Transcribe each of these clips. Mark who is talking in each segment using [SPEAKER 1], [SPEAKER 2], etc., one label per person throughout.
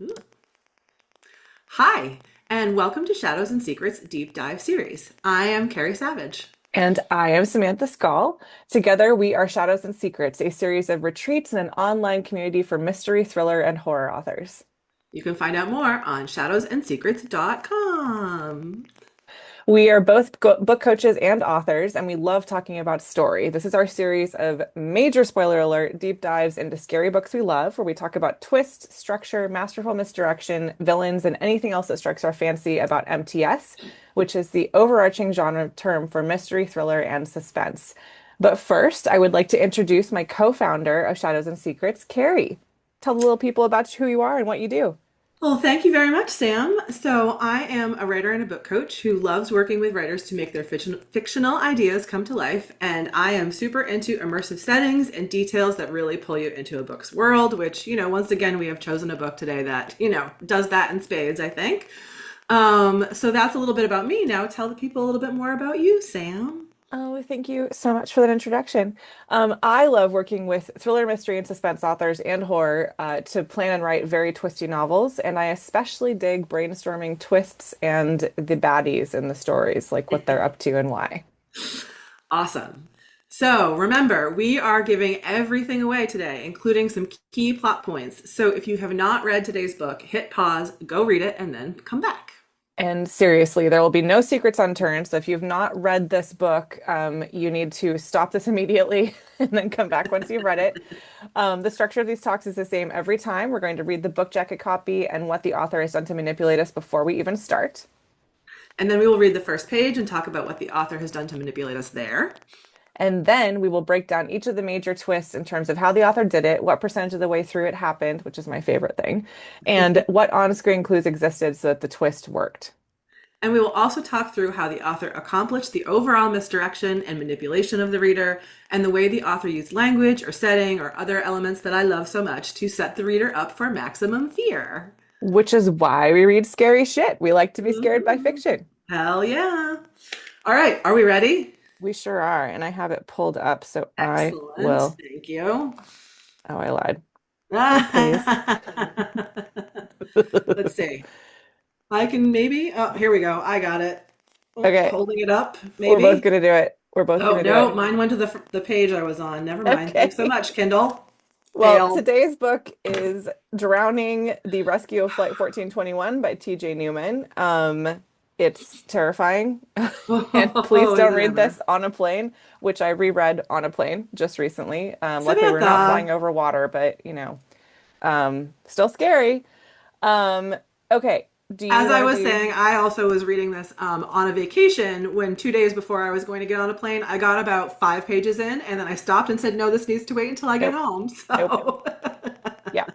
[SPEAKER 1] Ooh. Hi, and welcome to Shadows and Secrets Deep Dive Series. I am Kerry Savage.
[SPEAKER 2] And I am Samantha Skal. Together, we are Shadows and Secrets, a series of retreats and an online community for mystery, thriller, and horror authors.
[SPEAKER 1] You can find out more on shadowsandsecrets.com.
[SPEAKER 2] We are both book coaches and authors, and we love talking about story. This is our series of major spoiler alert deep dives into scary books we love, where we talk about twist, structure, masterful misdirection, villains, and anything else that strikes our fancy about MTS, which is the overarching genre term for mystery, thriller, and suspense. But first, I would like to introduce my co-founder of Shadows and Secrets, Carrie. Tell the little people about who you are and what you do.
[SPEAKER 1] Well, thank you very much, Sam. So, I am a writer and a book coach who loves working with writers to make their fictional ideas come to life. And I am super into immersive settings and details that really pull you into a book's world, which, once again, we have chosen a book today that, does that in spades, I think. So, that's a little bit about me. Now, tell the people a little bit more about you, Sam.
[SPEAKER 2] Oh, thank you so much for that introduction. I love working with thriller, mystery, and suspense authors and horror to plan and write very twisty novels. And I especially dig brainstorming twists and the baddies in the stories, like what they're up to and why.
[SPEAKER 1] Awesome. So remember, we are giving everything away today, including some key plot points. So if you have not read today's book, hit pause, go read it, and then come back.
[SPEAKER 2] And seriously, there will be no secrets unturned. So if you've not read this book, you need to stop this immediately and then come back once you've read it. The structure of these talks is the same every time. We're going to read the book jacket copy and what the author has done to manipulate us before we even start.
[SPEAKER 1] And then we will read the first page and talk about what the author has done to manipulate us there.
[SPEAKER 2] And then we will break down each of the major twists in terms of how the author did it, what percentage of the way through it happened, which is my favorite thing, and what on-screen clues existed so that the twist worked.
[SPEAKER 1] And we will also talk through how the author accomplished the overall misdirection and manipulation of the reader, and the way the author used language or setting or other elements that I love so much to set the reader up for maximum fear.
[SPEAKER 2] Which is why we read scary shit. We like to be scared by
[SPEAKER 1] Ooh,
[SPEAKER 2] fiction.
[SPEAKER 1] hell yeah. All right, are we ready?
[SPEAKER 2] We sure are. And I have it pulled up, so I
[SPEAKER 1] Excellent.
[SPEAKER 2] will.
[SPEAKER 1] Thank you.
[SPEAKER 2] Oh, I lied. Please.
[SPEAKER 1] Let's see. I can maybe. Oh, here we go. I got it. Oh,
[SPEAKER 2] Okay,
[SPEAKER 1] holding it up,
[SPEAKER 2] we're both
[SPEAKER 1] maybe.
[SPEAKER 2] gonna do it. We're both
[SPEAKER 1] Oh
[SPEAKER 2] gonna do
[SPEAKER 1] no,
[SPEAKER 2] it.
[SPEAKER 1] mine went to the page I was on. Never mind. Thanks so
[SPEAKER 2] Okay.
[SPEAKER 1] much, Kindle.
[SPEAKER 2] Well,
[SPEAKER 1] Failed.
[SPEAKER 2] today's book is Drowning: The Rescue of Flight 1421 by TJ Newman. It's terrifying. And please
[SPEAKER 1] Oh, is
[SPEAKER 2] don't
[SPEAKER 1] it
[SPEAKER 2] read
[SPEAKER 1] ever?
[SPEAKER 2] this on a plane, which I reread on a plane just recently. Luckily, we're not
[SPEAKER 1] Samantha.
[SPEAKER 2] flying over water, but still scary. Um, okay. Do you
[SPEAKER 1] As I
[SPEAKER 2] want to
[SPEAKER 1] was
[SPEAKER 2] do?
[SPEAKER 1] saying, I also was reading this on a vacation when 2 days before I was going to get on a plane, I got about 5 pages in and then I stopped and said, no, this needs to wait until I get
[SPEAKER 2] Nope,
[SPEAKER 1] home.
[SPEAKER 2] nope, nope.
[SPEAKER 1] So,
[SPEAKER 2] Yeah,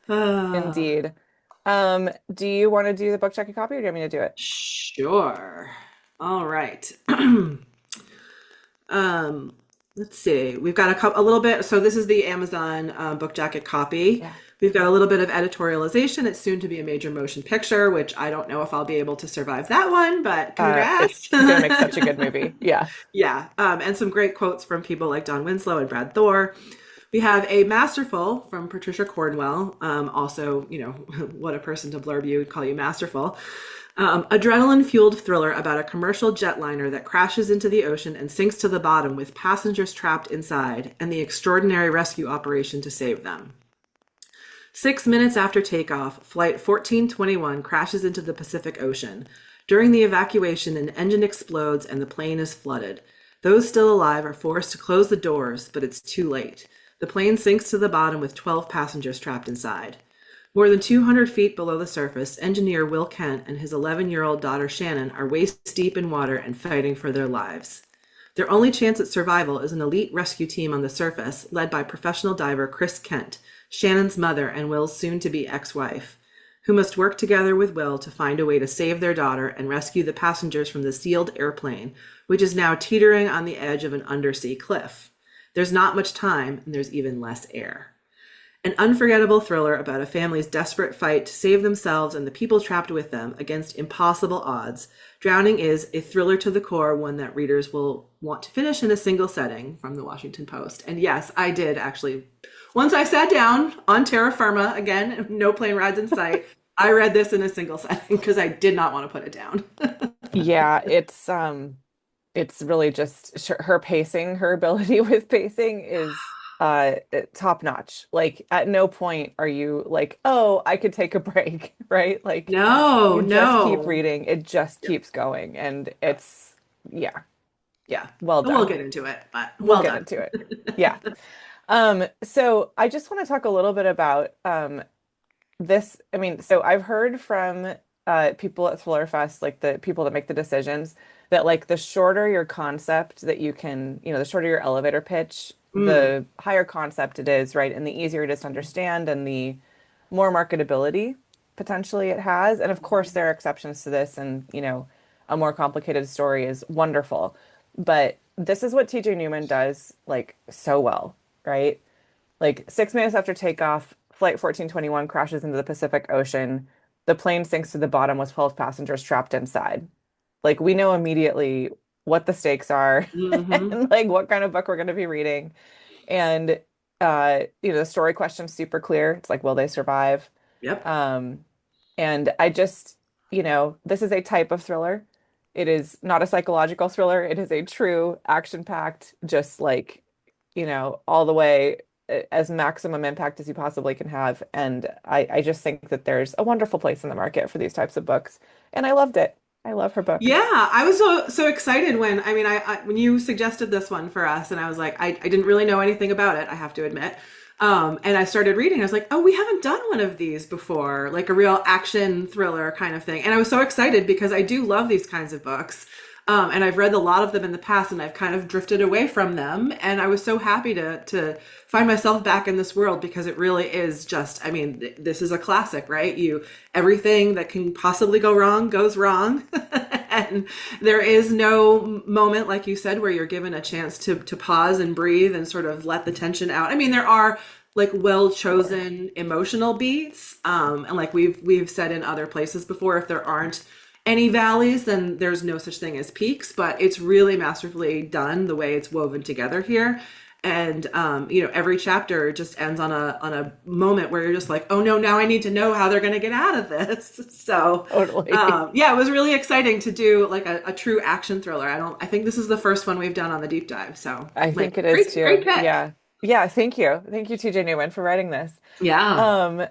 [SPEAKER 1] Ah,
[SPEAKER 2] indeed. Do you want to do the book check a copy, or do you want me to do it?
[SPEAKER 1] sure. All right. Um, let's see. We've got a little bit. So this is the Amazon book jacket copy.
[SPEAKER 2] Yeah.
[SPEAKER 1] We've got a little bit of editorialization. It's soon to be a major motion picture, which I don't know if I'll be able to survive that one, but
[SPEAKER 2] It's
[SPEAKER 1] congrats.
[SPEAKER 2] gonna make such a good movie. Yeah.
[SPEAKER 1] Yeah, and some great quotes from people like Don Winslow and Brad Thor. We have a masterful from Patricia Cornwell. Also, what a person to blurb you, call you masterful. Adrenaline fueled thriller about a commercial jetliner that crashes into the ocean and sinks to the bottom with passengers trapped inside and the extraordinary rescue operation to save them. 6 minutes after takeoff, Flight 1421 crashes into the Pacific Ocean. During the evacuation, an engine explodes and the plane is flooded. Those still alive are forced to close the doors, but it's too late. The plane sinks to the bottom with 12 passengers trapped inside. More than 200 feet below the surface, engineer Will Kent and his 11-year-old daughter Shannon are waist deep in water and fighting for their lives. Their only chance at survival is an elite rescue team on the surface, led by professional diver Chris Kent, Shannon's mother and Will's soon-to-be ex-wife, who must work together with Will to find a way to save their daughter and rescue the passengers from the sealed airplane, which is now teetering on the edge of an undersea cliff. There's not much time, and there's even less air. An unforgettable thriller about a family's desperate fight to save themselves and the people trapped with them against impossible odds. Drowning is a thriller to the core, one that readers will want to finish in a single setting, from the Washington Post. And yes, I did actually. Once I sat down on terra firma, again, no plane rides in sight, I read this in a single setting because I did not want to put it down.
[SPEAKER 2] Yeah, it's really just her pacing, her ability with pacing is top notch. Like at no point are you like, "Oh, I could take a break," right? Like
[SPEAKER 1] No,
[SPEAKER 2] you just keep
[SPEAKER 1] no.
[SPEAKER 2] reading. It just
[SPEAKER 1] Yep.
[SPEAKER 2] keeps going and
[SPEAKER 1] Yeah.
[SPEAKER 2] yeah,
[SPEAKER 1] Yeah.
[SPEAKER 2] well
[SPEAKER 1] We'll
[SPEAKER 2] done.
[SPEAKER 1] get into it, but
[SPEAKER 2] We'll
[SPEAKER 1] well
[SPEAKER 2] get
[SPEAKER 1] done.
[SPEAKER 2] into it. Yeah. So I just want to talk a little bit about this. I mean, so I've heard from people at Thriller Fest, like the people that make the decisions, that like the shorter your concept that you can, the shorter your elevator pitch,
[SPEAKER 1] Mm,
[SPEAKER 2] the higher concept it is, right? And the easier it is to understand and the more marketability potentially it has. And of course, there are exceptions to this, and a more complicated story is wonderful. But this is what TJ Newman does like so well, right? Like 6 minutes after takeoff, Flight 1421 crashes into the Pacific Ocean. The plane sinks to the bottom with 12 passengers trapped inside. Like we know immediately what the stakes are
[SPEAKER 1] hmm.
[SPEAKER 2] and like what kind of book we're going to be reading. And the story question's super clear. It's like, will they survive?
[SPEAKER 1] Yep.
[SPEAKER 2] Um, and this is a type of thriller. It is not a psychological thriller. It is a true action-packed, just like, all the way as maximum impact as you possibly can have. And I just think that there's a wonderful place in the market for these types of books. And I loved it. I love her book.
[SPEAKER 1] Yeah, I was so excited when when you suggested this one for us, and I was like, I didn't really know anything about it, I have to admit. And I started reading. I was like, oh, we haven't done one of these before, like a real action thriller kind of thing. And I was so excited because I do love these kinds of books. And I've read a lot of them in the past, and I've kind of drifted away from them. And I was so happy to find myself back in this world because it really is just, I mean, this is a classic, right? Everything that can possibly go wrong goes wrong. And there is no moment, like you said, where you're given a chance to pause and breathe and sort of let the tension out. I mean, there are like well
[SPEAKER 2] Sure.
[SPEAKER 1] chosen emotional beats, and like we've said in other places before, if there aren't any valleys, then there's no such thing as peaks. But it's really masterfully done the way it's woven together here. And every chapter just ends on a moment where you're just like, oh no, now I need to know how they're going to get out of this. So
[SPEAKER 2] Totally.
[SPEAKER 1] yeah, it was really exciting to do like a true action thriller. I think this is the first one we've done on the deep dive. So
[SPEAKER 2] I
[SPEAKER 1] like
[SPEAKER 2] think it is
[SPEAKER 1] great
[SPEAKER 2] too.
[SPEAKER 1] pick.
[SPEAKER 2] Yeah. Yeah, thank you. Thank you, TJ Newman, for writing this.
[SPEAKER 1] Yeah.
[SPEAKER 2] Um,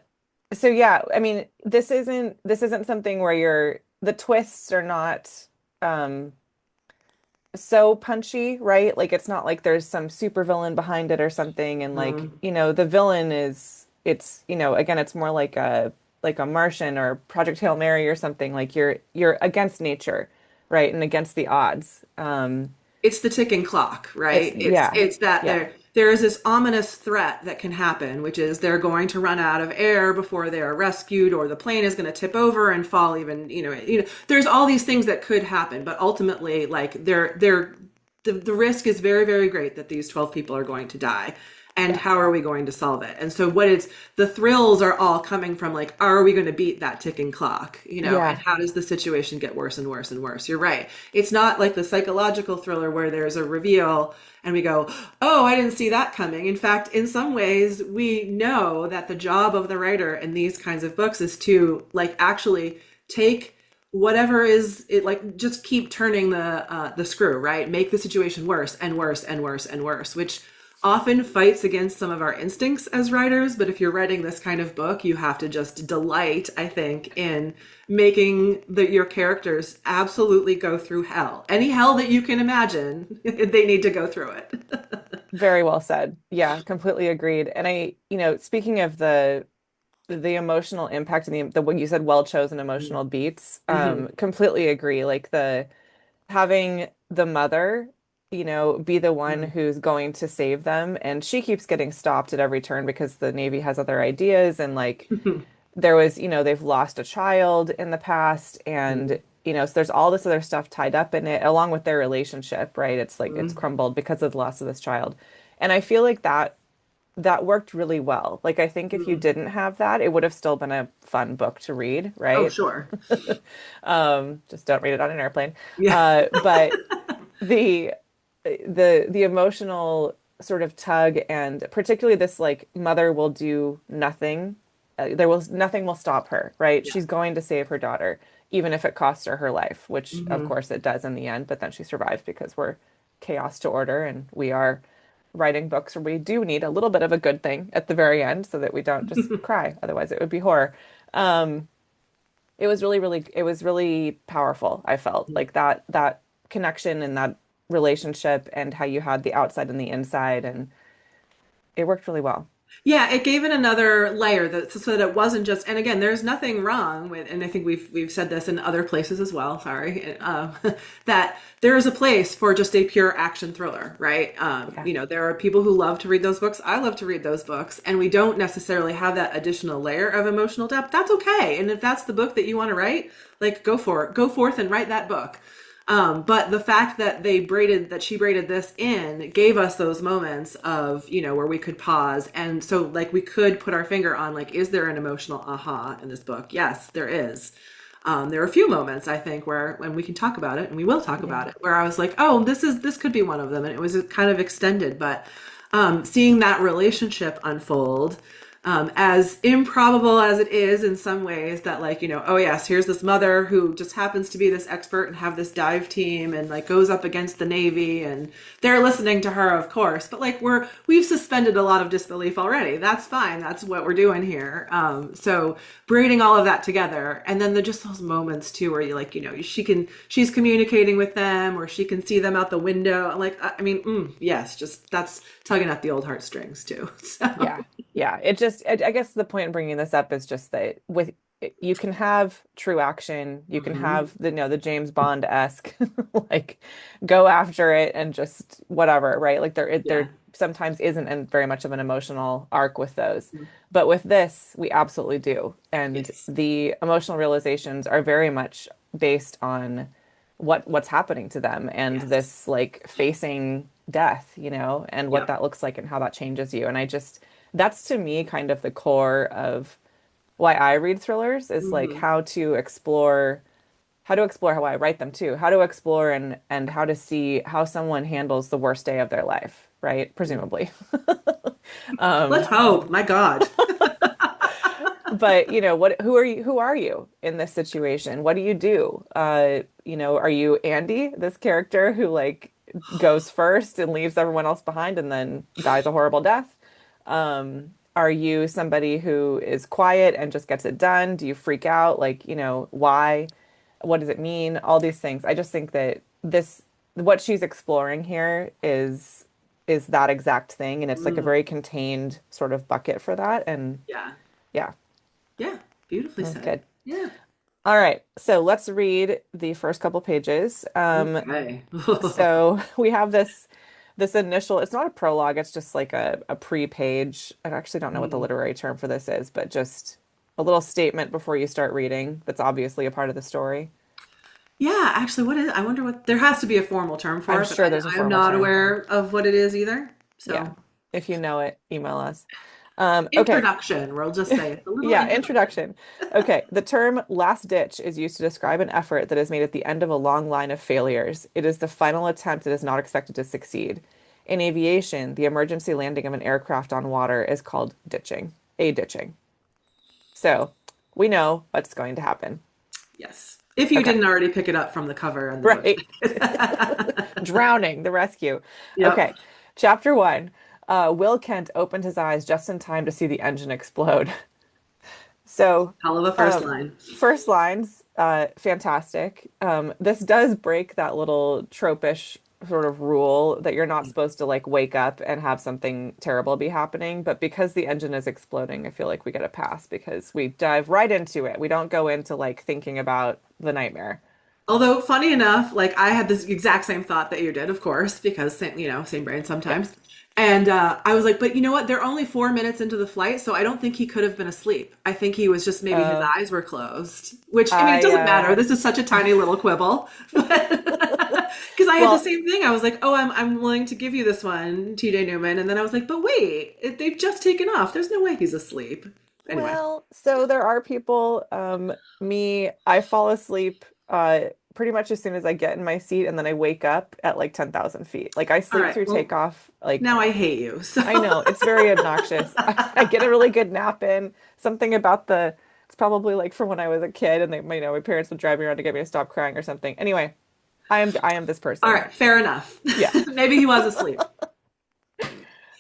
[SPEAKER 2] so yeah, I mean, this isn't something where the twists are not um so punchy, right? Like it's not like there's some super villain behind it or something, and like,
[SPEAKER 1] Mm.
[SPEAKER 2] the villain again, it's more like a Martian or Project Hail Mary or something. Like you're against nature, right? And against the odds.
[SPEAKER 1] It's the ticking clock,
[SPEAKER 2] It's
[SPEAKER 1] right? It's
[SPEAKER 2] yeah.
[SPEAKER 1] it's that
[SPEAKER 2] Yeah.
[SPEAKER 1] there is this ominous threat that can happen, which is they're going to run out of air before they are rescued, or the plane is going to tip over and fall. Even there's all these things that could happen, but ultimately, like the risk is very very great that these 12 people are going to die. And
[SPEAKER 2] Yeah.
[SPEAKER 1] how are we going to solve it? And so the thrills are all coming from like, are we going to beat that ticking clock? And
[SPEAKER 2] Yeah.
[SPEAKER 1] how does the situation get worse and worse and worse? You're right. It's not like the psychological thriller where there's a reveal and we go, oh, I didn't see that coming. In fact, in some ways, we know that the job of the writer in these kinds of books is to like actually take whatever is it, like just keep turning the screw, right? Make the situation worse and worse and worse and worse, which often fights against some of our instincts as writers. But if you're writing this kind of book, you have to just delight, I think, in making your characters absolutely go through hell. Any hell that you can imagine, they need to go through it.
[SPEAKER 2] Very well said. Yeah, completely agreed. And speaking of the emotional impact and the what you said, well chosen emotional beats,
[SPEAKER 1] Hmm.
[SPEAKER 2] completely agree. Like the having the mother, be the one who's going to save them, and she keeps getting stopped at every turn because the Navy has other ideas, and like there was, they've lost a child in the past, and so there's all this other stuff tied up in it, along with their relationship, right? It's like it's crumbled because of the loss of this child. And I feel like that that worked really well. Like I think if you
[SPEAKER 1] Mm.
[SPEAKER 2] didn't have that, it would have still been a fun book to read,
[SPEAKER 1] Oh,
[SPEAKER 2] right?
[SPEAKER 1] sure.
[SPEAKER 2] Just don't read it on an airplane.
[SPEAKER 1] Yeah.
[SPEAKER 2] But the the emotional sort of tug, and particularly this like mother will do nothing. There will nothing will stop her, right?
[SPEAKER 1] Yeah.
[SPEAKER 2] She's going to save her daughter, even if it costs her her life, which of
[SPEAKER 1] Hmm.
[SPEAKER 2] course it does in the end, but then she survives because we're chaos to order and we are writing books where we do need a little bit of a good thing at the very end so that we don't just cry. Otherwise it would be horror. Um, it was it was really powerful. I felt like that connection and that relationship and how you had the outside and the inside, and it worked really well.
[SPEAKER 1] Yeah, it gave it another layer that so that it wasn't just. And again, there's nothing wrong with, and I think we've said this in other places as well. Sorry, that there is a place for just a pure action thriller, right?
[SPEAKER 2] Yeah.
[SPEAKER 1] You know, there are people who love to read those books. I love to read those books, and we don't necessarily have that additional layer of emotional depth. That's okay, and if that's the book that you want to write, like go for it, go forth and write that book. But the fact that she braided this in gave us those moments of, you know, where we could pause. And so like we could put our finger on like, is there an emotional aha in this book? Yes, there is. There are a few moments I think where, when we can talk about it and we will talk about
[SPEAKER 2] Yeah.
[SPEAKER 1] it, where I was like, oh, this could be one of them. And it was kind of extended, but seeing that relationship unfold, as improbable as it is in some ways, that like, you know, oh yes, here's this mother who just happens to be this expert and have this dive team and like goes up against the Navy and they're listening to her, of course, but like we've suspended a lot of disbelief already. That's fine. That's what we're doing here. So braiding all of that together, and then just those moments too where you like, you know, she's communicating with them or she can see them out the window. Like, I mean, yes, just that's tugging at the old heartstrings too. So
[SPEAKER 2] Yeah. Yeah. I guess the point in bringing this up is just that with you can have true action, you can
[SPEAKER 1] mhm.
[SPEAKER 2] have the, you know, the James Bond-esque like go after it and just whatever, right? Like
[SPEAKER 1] Yeah.
[SPEAKER 2] there sometimes isn't very much of an emotional arc with those. But with this, we absolutely do. And
[SPEAKER 1] Yes.
[SPEAKER 2] the emotional realizations are very much based on what's happening to them and
[SPEAKER 1] Yes.
[SPEAKER 2] this like facing death, you know, and what
[SPEAKER 1] Yep.
[SPEAKER 2] that looks like and how that changes you. And I just that's to me kind of the core of why I read thrillers is like
[SPEAKER 1] Hmm.
[SPEAKER 2] how to explore how I write them too. How to explore and how to see how someone handles the worst day of their life, right? Presumably.
[SPEAKER 1] Let's
[SPEAKER 2] Um,
[SPEAKER 1] hope. My God.
[SPEAKER 2] but you know, who are you in this situation? What do you do? You know, are you Andy, this character who like goes first and leaves everyone else behind and then dies a horrible death? Are you somebody who is quiet and just gets it done? Do you freak out? Like, you know, why? What does it mean? All these things. I just think that what she's exploring here is that exact thing, and it's like a
[SPEAKER 1] Mm,
[SPEAKER 2] very contained sort of bucket for that. And
[SPEAKER 1] yeah.
[SPEAKER 2] yeah,
[SPEAKER 1] Yeah. Beautifully
[SPEAKER 2] that's
[SPEAKER 1] said.
[SPEAKER 2] good.
[SPEAKER 1] Yeah.
[SPEAKER 2] All right, so let's read the first couple pages.
[SPEAKER 1] Okay.
[SPEAKER 2] So we have this initial, it's not a prologue, it's just like a pre-page. I actually don't know what the
[SPEAKER 1] Mm.
[SPEAKER 2] literary term for this is, but just a little statement before you start reading that's obviously a part of the story.
[SPEAKER 1] Yeah, actually, what is I wonder what there has to be a formal term for
[SPEAKER 2] I'm
[SPEAKER 1] it, but
[SPEAKER 2] sure there's a
[SPEAKER 1] I am
[SPEAKER 2] formal
[SPEAKER 1] not
[SPEAKER 2] term.
[SPEAKER 1] aware of what it is either.
[SPEAKER 2] Yeah.
[SPEAKER 1] So,
[SPEAKER 2] If you know it, email us. Okay.
[SPEAKER 1] introduction, we'll just say it's a little
[SPEAKER 2] Yeah,
[SPEAKER 1] introduction.
[SPEAKER 2] introduction. Okay, the term last ditch is used to describe an effort that is made at the end of a long line of failures. It is the final attempt that is not expected to succeed. In aviation, the emergency landing of an aircraft on water is called ditching, a ditching. So we know what's going to happen.
[SPEAKER 1] Yes. If you
[SPEAKER 2] Okay,
[SPEAKER 1] didn't already pick it up from the cover and the note.
[SPEAKER 2] right. Drowning, the rescue.
[SPEAKER 1] Yep.
[SPEAKER 2] Okay, chapter one. Will Kent opened his eyes just in time to see the engine explode. So,
[SPEAKER 1] Hell of a first
[SPEAKER 2] um,
[SPEAKER 1] line.
[SPEAKER 2] first lines, fantastic. This does break that little tropish sort of rule that you're not supposed to like wake up and have something terrible be happening. But because the engine is exploding, I feel like we get a pass because we dive right into it. We don't go into like thinking about the nightmare.
[SPEAKER 1] Although funny enough, like I had this exact same thought that you did, of course, because same brain
[SPEAKER 2] Yeah.
[SPEAKER 1] sometimes. And I was like, but you know what? They're only 4 minutes into the flight, so I don't think he could have been asleep. I think he was just maybe his
[SPEAKER 2] Uh,
[SPEAKER 1] eyes were closed. Which I mean, it
[SPEAKER 2] I
[SPEAKER 1] doesn't matter. This is such a tiny little quibble. Because I had the
[SPEAKER 2] Well,
[SPEAKER 1] same thing. I was like, oh, I'm willing to give you this one, TJ Newman. And then I was like, but wait, they've just taken off. There's no way he's asleep. Anyway.
[SPEAKER 2] so there are people, I fall asleep pretty much as soon as I get in my seat, and then I wake up at like 10,000 feet. Like I
[SPEAKER 1] All
[SPEAKER 2] sleep
[SPEAKER 1] right.
[SPEAKER 2] through
[SPEAKER 1] Well,
[SPEAKER 2] takeoff. Like
[SPEAKER 1] now I hate you. So,
[SPEAKER 2] I know it's very obnoxious. I get a really good nap in. Something about it's probably like from when I was a kid, and my parents would drive me around to get me to stop crying or something. Anyway, I am this
[SPEAKER 1] all
[SPEAKER 2] person.
[SPEAKER 1] right, fair enough.
[SPEAKER 2] Yeah.
[SPEAKER 1] Maybe he was asleep.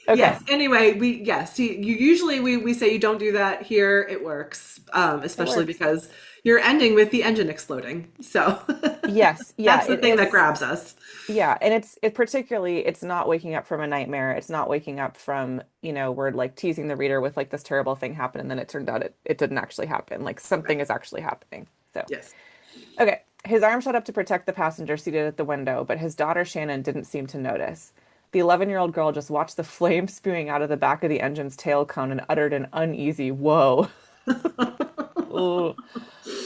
[SPEAKER 2] Okay.
[SPEAKER 1] Yes. Anyway, you usually we say you don't do that here. It works,
[SPEAKER 2] It
[SPEAKER 1] especially
[SPEAKER 2] works.
[SPEAKER 1] because you're ending with the engine exploding. So
[SPEAKER 2] Yes. Yeah,
[SPEAKER 1] that's the
[SPEAKER 2] it
[SPEAKER 1] thing that
[SPEAKER 2] is.
[SPEAKER 1] grabs us.
[SPEAKER 2] Yeah, and it's not waking up from a nightmare. It's not waking up from, we're like teasing the reader with like this terrible thing happened and then it turned out it didn't actually happen. Like
[SPEAKER 1] Right.
[SPEAKER 2] something is actually happening. So,
[SPEAKER 1] Yes.
[SPEAKER 2] okay. His arm shot up to protect the passenger seated at the window, but his daughter Shannon didn't seem to notice. The 11-year-old girl just watched the flame spewing out of the back of the engine's tail cone and uttered an uneasy whoa. Ooh.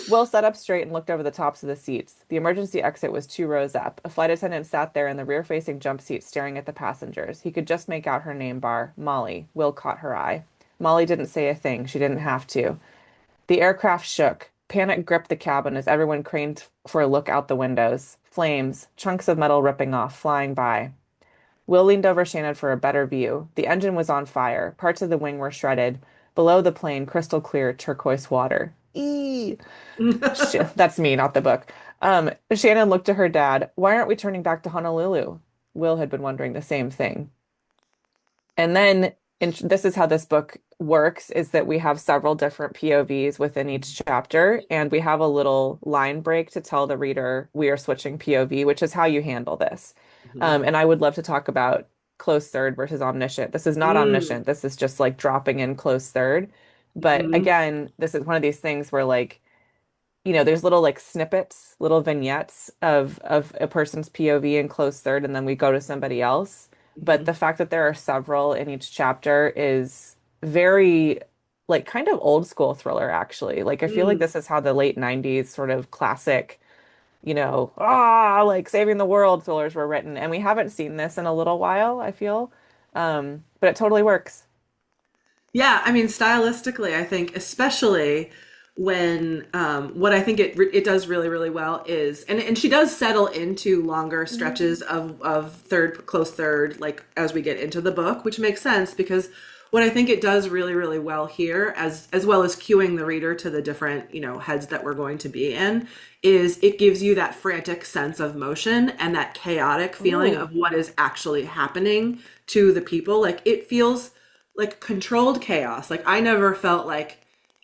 [SPEAKER 2] Will sat up straight and looked over the tops of the seats. The emergency exit was 2 rows up. A flight attendant sat there in the rear-facing jump seat staring at the passengers. He could just make out her name bar, Molly. Will caught her eye. Molly didn't say a thing. She didn't have to. The aircraft shook. Panic gripped the cabin as everyone craned for a look out the windows. Flames, chunks of metal ripping off, flying by. Will leaned over Shannon for a better view. The engine was on fire. Parts of the wing were shredded. Below the plane, crystal clear turquoise water. Eee. That's me, not the book. Shannon looked to her dad. Why aren't we turning back to Honolulu? Will had been wondering the same thing. And then, this is how this book works, is that we have several different POVs within each chapter, and we have a little line break to tell the reader we are switching POV, which is how you handle this.
[SPEAKER 1] Mhm.
[SPEAKER 2] And I would love to talk about close third versus omniscient. This is not
[SPEAKER 1] Mm.
[SPEAKER 2] omniscient. This is just like dropping in close third. But
[SPEAKER 1] Mhm.
[SPEAKER 2] again, this is one of these things where like there's little like snippets, little vignettes of a person's POV in close third, and then we go to somebody else. But
[SPEAKER 1] Mhm.
[SPEAKER 2] the fact that there are several in each chapter is very like kind of old school thriller, actually. Like I feel like
[SPEAKER 1] Mm.
[SPEAKER 2] this is how the late 90s sort of classic, like saving the world thrillers were written. And we haven't seen this in a little while, I feel. But it totally works.
[SPEAKER 1] Yeah, I mean, stylistically, I think, especially when what I think it does really really well is, and she does settle into longer stretches of third close third, like as we get into the book, which makes sense because what I think it does really really well here, as well as cueing the reader to the different heads that we're going to be in, is it gives you that frantic sense of motion and that chaotic feeling
[SPEAKER 2] Ooh.
[SPEAKER 1] of what is actually happening to the people. Like it feels like controlled chaos. Like I never felt like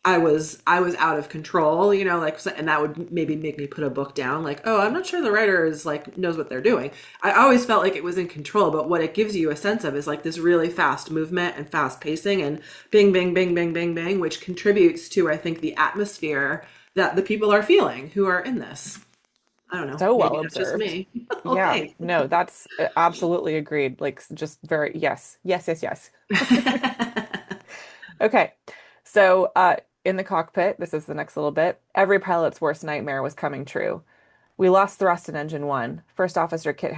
[SPEAKER 1] I was out of control, like and that would maybe make me put a book down like, oh, I'm not sure the writer is like knows what they're doing. I always felt like it was in control, but what it gives you a sense of is like this really fast movement and fast pacing and bing bing bing bing bing bing, which contributes to I think the atmosphere that the people are feeling who are in this. I don't know.
[SPEAKER 2] So well
[SPEAKER 1] Maybe that's just
[SPEAKER 2] observed.
[SPEAKER 1] me.
[SPEAKER 2] Yeah,
[SPEAKER 1] Okay.
[SPEAKER 2] no, that's absolutely agreed. Like, just very, yes, yes, yes, yes. Okay. So, in the cockpit, this is the next little bit. Every pilot's worst nightmare was coming true. We lost thrust in engine one. First Officer Kit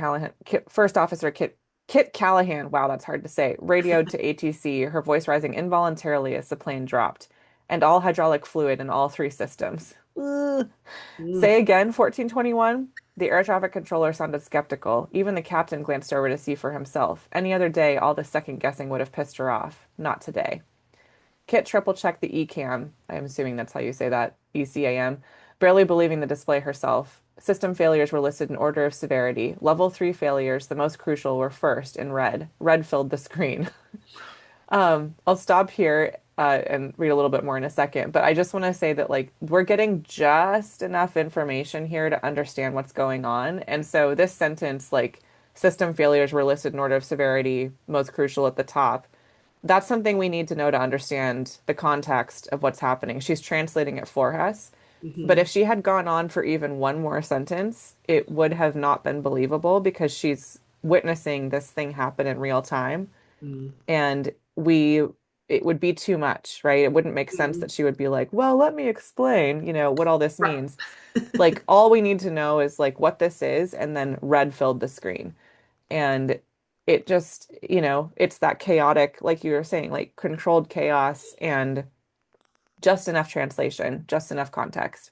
[SPEAKER 2] Callahan, wow, that's hard to say, radioed to ATC, her voice rising involuntarily as the plane dropped, and all hydraulic fluid in all three systems. Ugh.
[SPEAKER 1] Mm,
[SPEAKER 2] Say again, 1421. The air traffic controller sounded skeptical. Even the captain glanced over to see for himself. Any other day, all this second guessing would have pissed her off. Not today. Kit triple checked the ECAM. I'm assuming that's how you say that. ECAM. Barely believing the display herself. System failures were listed in order of severity. Level 3 failures, the most crucial, were first in red. Red filled the screen. I'll stop here and read a little bit more in a second, but I just want to say that like we're getting just enough information here to understand what's going on. And so this sentence, like system failures were listed in order of severity, most crucial at the top. That's something we need to know to understand the context of what's happening. She's translating it for us. But if
[SPEAKER 1] mhm,
[SPEAKER 2] she had gone on for even one more sentence, it would have not been believable because she's witnessing this thing happen in real time.
[SPEAKER 1] mm,
[SPEAKER 2] And we it would be too much, right? It wouldn't make sense
[SPEAKER 1] Mhm.
[SPEAKER 2] that she would be like, well, let me explain, what all this
[SPEAKER 1] Right.
[SPEAKER 2] means. Like all we need to know is like what this is, and then red filled the screen. And it just, it's that chaotic, like you were saying, like controlled chaos and just enough translation, just enough context.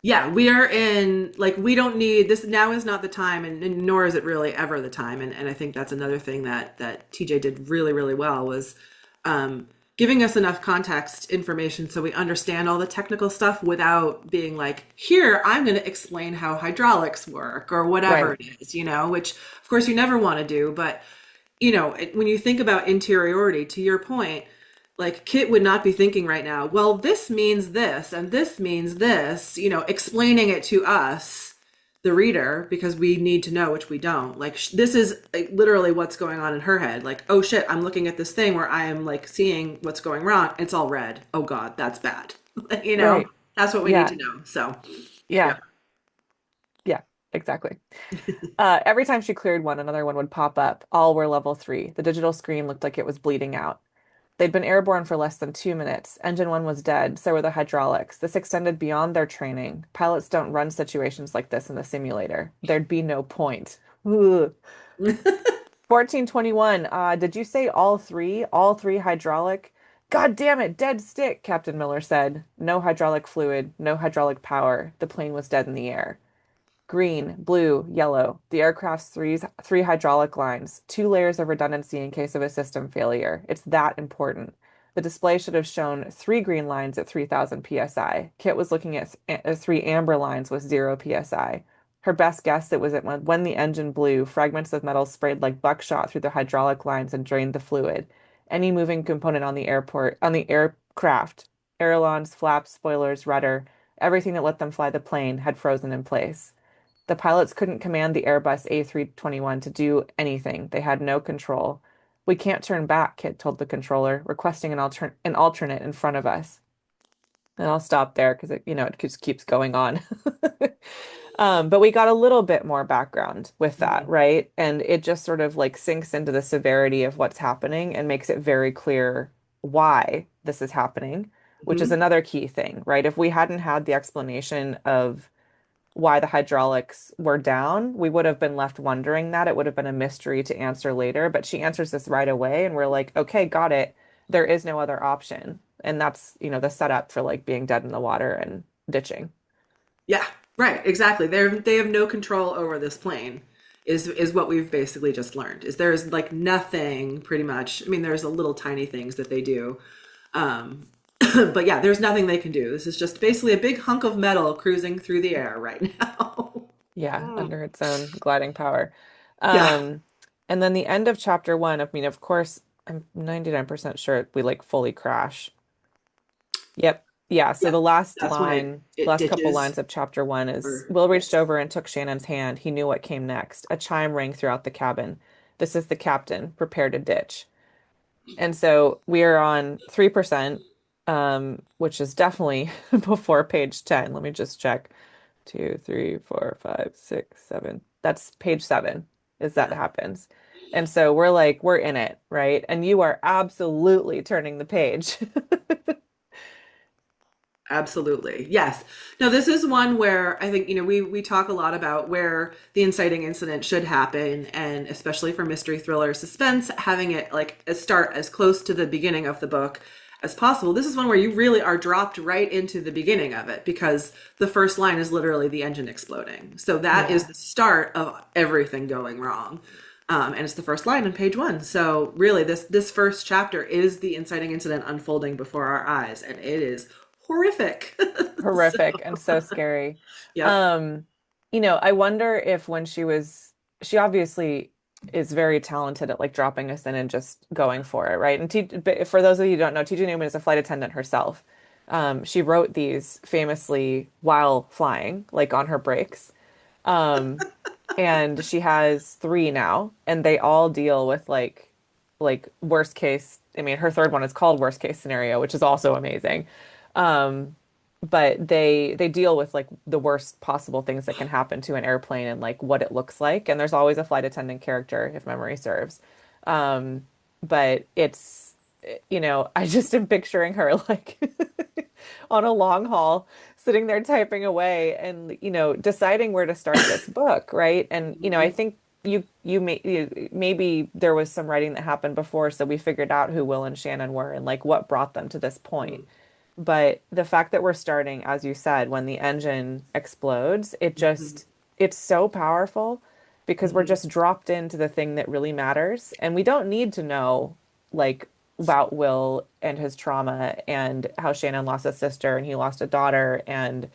[SPEAKER 1] Yeah, we are in, like, we don't need this. Now is not the time, and nor is it really ever the time. And I think that's another thing that TJ did really, really well was um, giving us enough context information so we understand all the technical stuff without being like, here, I'm going to explain how hydraulics work or whatever
[SPEAKER 2] Right.
[SPEAKER 1] it is, which of course you never want to do. But when you think about interiority, to your point, like Kit would not be thinking right now, well, this means this and this means this, explaining it to us, the reader, because we need to know, which we don't. Like, this is like, literally what's going on in her head. Like, oh shit, I'm looking at this thing where I am like seeing what's going wrong. It's all red. Oh God, that's bad. you know,
[SPEAKER 2] Right.
[SPEAKER 1] that's what we need
[SPEAKER 2] Yeah.
[SPEAKER 1] to know. So, yeah.
[SPEAKER 2] Yeah. Yeah. Exactly. Every time she cleared one, another one would pop up. All were level 3. The digital screen looked like it was bleeding out. They'd been airborne for less than 2 minutes. Engine 1 was dead, so were the hydraulics. This extended beyond their training. Pilots don't run situations like this in the simulator. There'd be no point. Ugh. 1421. Did you say all three? All three hydraulic? God damn it, dead stick, Captain Miller said. No hydraulic fluid, no hydraulic power. The plane was dead in the air. Green, blue, yellow. The aircraft's three hydraulic lines, 2 layers of redundancy in case of a system failure. It's that important. The display should have shown 3 green lines at 3000 psi. Kit was looking at 3 amber lines with 0 psi. Her best guess it was that when the engine blew, fragments of metal sprayed like buckshot through the hydraulic lines and drained the fluid. Any moving component on the aircraft, ailerons, flaps, spoilers, rudder, everything that let them fly the plane had frozen in place. The pilots couldn't command the Airbus A321 to do anything. They had no control. We can't turn back, Kit told the controller, requesting an alternate in front of us. And I'll stop there because it just keeps going on. But we got a little bit more background with that,
[SPEAKER 1] Mhm.
[SPEAKER 2] right? And it just sort of like sinks into the severity of what's happening and makes it very clear why this is happening, which is
[SPEAKER 1] Mhm.
[SPEAKER 2] another key thing, right? If we hadn't had the explanation of why the hydraulics were down, we would have been left wondering that. It would have been a mystery to answer later, but she answers this right away, and we're like, okay, got it. There is no other option. And that's, the setup for like being dead in the water and ditching.
[SPEAKER 1] Yeah, right, exactly. They have no control over this plane. Is what we've basically just learned. Is there's like nothing pretty much. I mean, there's a little tiny things that they do. Um but yeah, there's nothing they can do. This is just basically a big hunk of metal cruising through the air right now.
[SPEAKER 2] Yeah,
[SPEAKER 1] Mm.
[SPEAKER 2] under its own gliding power.
[SPEAKER 1] Yeah.
[SPEAKER 2] Um, and then the end of chapter 1, I mean, of course, I'm 99% sure we like fully crash. Yep. Yeah. So
[SPEAKER 1] Yeah.
[SPEAKER 2] the last
[SPEAKER 1] That's when it
[SPEAKER 2] line,
[SPEAKER 1] it
[SPEAKER 2] last couple
[SPEAKER 1] ditches
[SPEAKER 2] lines of chapter 1 is
[SPEAKER 1] or
[SPEAKER 2] Will reached
[SPEAKER 1] yes.
[SPEAKER 2] over and took Shannon's hand. He knew what came next. A chime rang throughout the cabin. This is the captain. Prepare to ditch. And so we are on 3%, which is definitely before page 10. Let me just check. 2, 3, 4, 5, 6, 7. That's page 7 is that
[SPEAKER 1] Yeah.
[SPEAKER 2] happens. And so we're like, we're in it, right? And you are absolutely turning the page.
[SPEAKER 1] Absolutely. Yes. Now, this is one where I think, we talk a lot about where the inciting incident should happen, and especially for mystery thriller suspense, having it like start as close to the beginning of the book as possible. This is one where you really are dropped right into the beginning of it because the first line is literally the engine exploding. So that is
[SPEAKER 2] Yeah.
[SPEAKER 1] the start of everything going wrong. And it's the first line on page 1. So really, this first chapter is the inciting incident unfolding before our eyes, and it is horrific. So,
[SPEAKER 2] Horrific and so scary.
[SPEAKER 1] yep,
[SPEAKER 2] Um, I wonder if when she obviously is very talented at like dropping us in and just going for it, right? And but for those of you who don't know, TJ Newman is a flight attendant herself. She wrote these famously while flying, like on her breaks. Um, and she has 3 now, and they all deal with like worst case. I mean, her third one is called worst case scenario, which is also amazing. Um, but they deal with like the worst possible things that can happen to an airplane and like what it looks like. And there's always a flight attendant character, if memory serves. Um, but it's I just am picturing her like on a long haul, sitting there typing away and, deciding where to start this book, right? And, I
[SPEAKER 1] Mhm.
[SPEAKER 2] think maybe there was some writing that happened before, so we figured out who Will and Shannon were and like what brought them to this point.
[SPEAKER 1] Mhm.
[SPEAKER 2] But the fact that we're starting, as you said, when the engine explodes,
[SPEAKER 1] Mhm.
[SPEAKER 2] it's so powerful because we're
[SPEAKER 1] Mhm.
[SPEAKER 2] just dropped into the thing that really matters. And we don't need to know like about Will and his trauma and how Shannon lost a sister and he lost a daughter and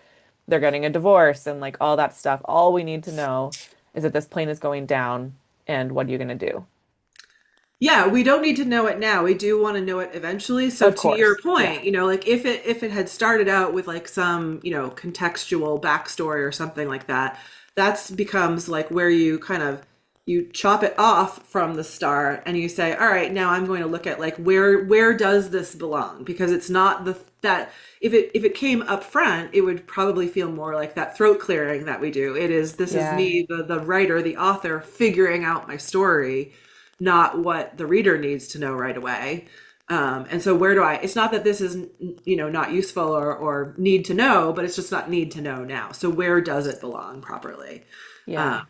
[SPEAKER 2] they're getting a divorce and like all that stuff. All we need to know is that this plane is going down and what are you going to do?
[SPEAKER 1] Yeah, we don't need to know it now. We do want to know it eventually. So
[SPEAKER 2] Of
[SPEAKER 1] to your
[SPEAKER 2] course. Yeah.
[SPEAKER 1] point, like if it had started out with like some, contextual backstory or something like that, that's becomes like where you kind of you chop it off from the start and you say, all right, now I'm going to look at like where does this belong? Because it's not the that if it came up front, it would probably feel more like that throat clearing that we do. This is
[SPEAKER 2] Yeah.
[SPEAKER 1] me, the writer, the author, figuring out my story, not what the reader needs to know right away. And so where do I, it's not that this is, not useful or need to know, but it's just not need to know now. So where does it belong properly?
[SPEAKER 2] Yeah.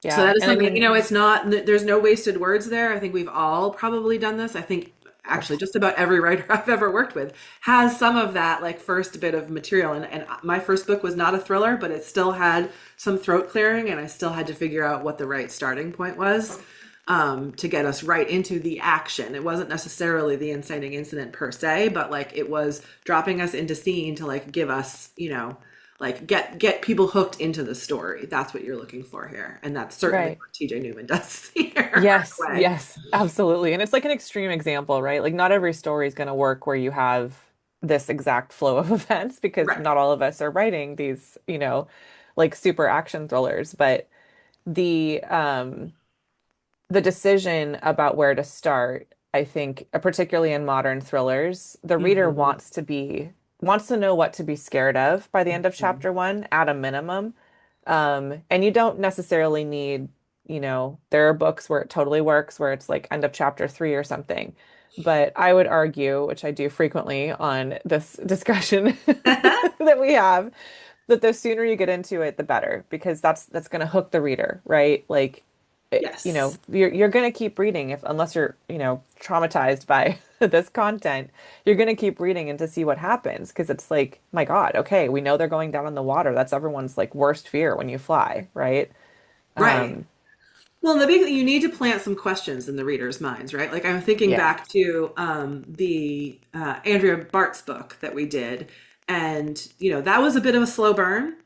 [SPEAKER 1] So
[SPEAKER 2] Yeah.
[SPEAKER 1] that is
[SPEAKER 2] And I
[SPEAKER 1] something,
[SPEAKER 2] mean,
[SPEAKER 1] it's not, there's no wasted words there. I think we've all probably done this. I think actually just about every writer I've ever worked with has some of that like first bit of material. And my first book was not a thriller, but it still had some throat clearing and I still had to figure out what the right starting point was, to get us right into the action. It wasn't necessarily the inciting incident per se, but like it was dropping us into scene to like give us, like get people hooked into the story. That's what you're looking for here, and that's certainly
[SPEAKER 2] right.
[SPEAKER 1] what TJ Newman does here right
[SPEAKER 2] Yes,
[SPEAKER 1] away.
[SPEAKER 2] yes, absolutely. And it's like an extreme example, right? Like not every story is going to work where you have this exact flow of events because
[SPEAKER 1] Right.
[SPEAKER 2] not all of us are writing these, like super action thrillers, but the decision about where to start, I think, particularly in modern thrillers, the reader
[SPEAKER 1] Hmm.
[SPEAKER 2] wants to know what to be scared of by the end of
[SPEAKER 1] Hmm.
[SPEAKER 2] chapter one at a minimum. And you don't necessarily need, there are books where it totally works, where it's like end of chapter three or something. But I would argue, which I do frequently on this discussion that we have, that the sooner you get into it, the better, because that's going to hook the reader, right? Like,
[SPEAKER 1] Yes.
[SPEAKER 2] you're going to keep reading if unless you're, traumatized by this content, you're going to keep reading and to see what happens because it's like, my God, okay, we know they're going down in the water. That's everyone's like worst fear when you fly, right?
[SPEAKER 1] Right.
[SPEAKER 2] Um,
[SPEAKER 1] Well, the big you need to plant some questions in the reader's minds, right? Like I'm thinking
[SPEAKER 2] yeah.
[SPEAKER 1] back to the Andrea Bart's book that we did, and that was a bit of a slow burn,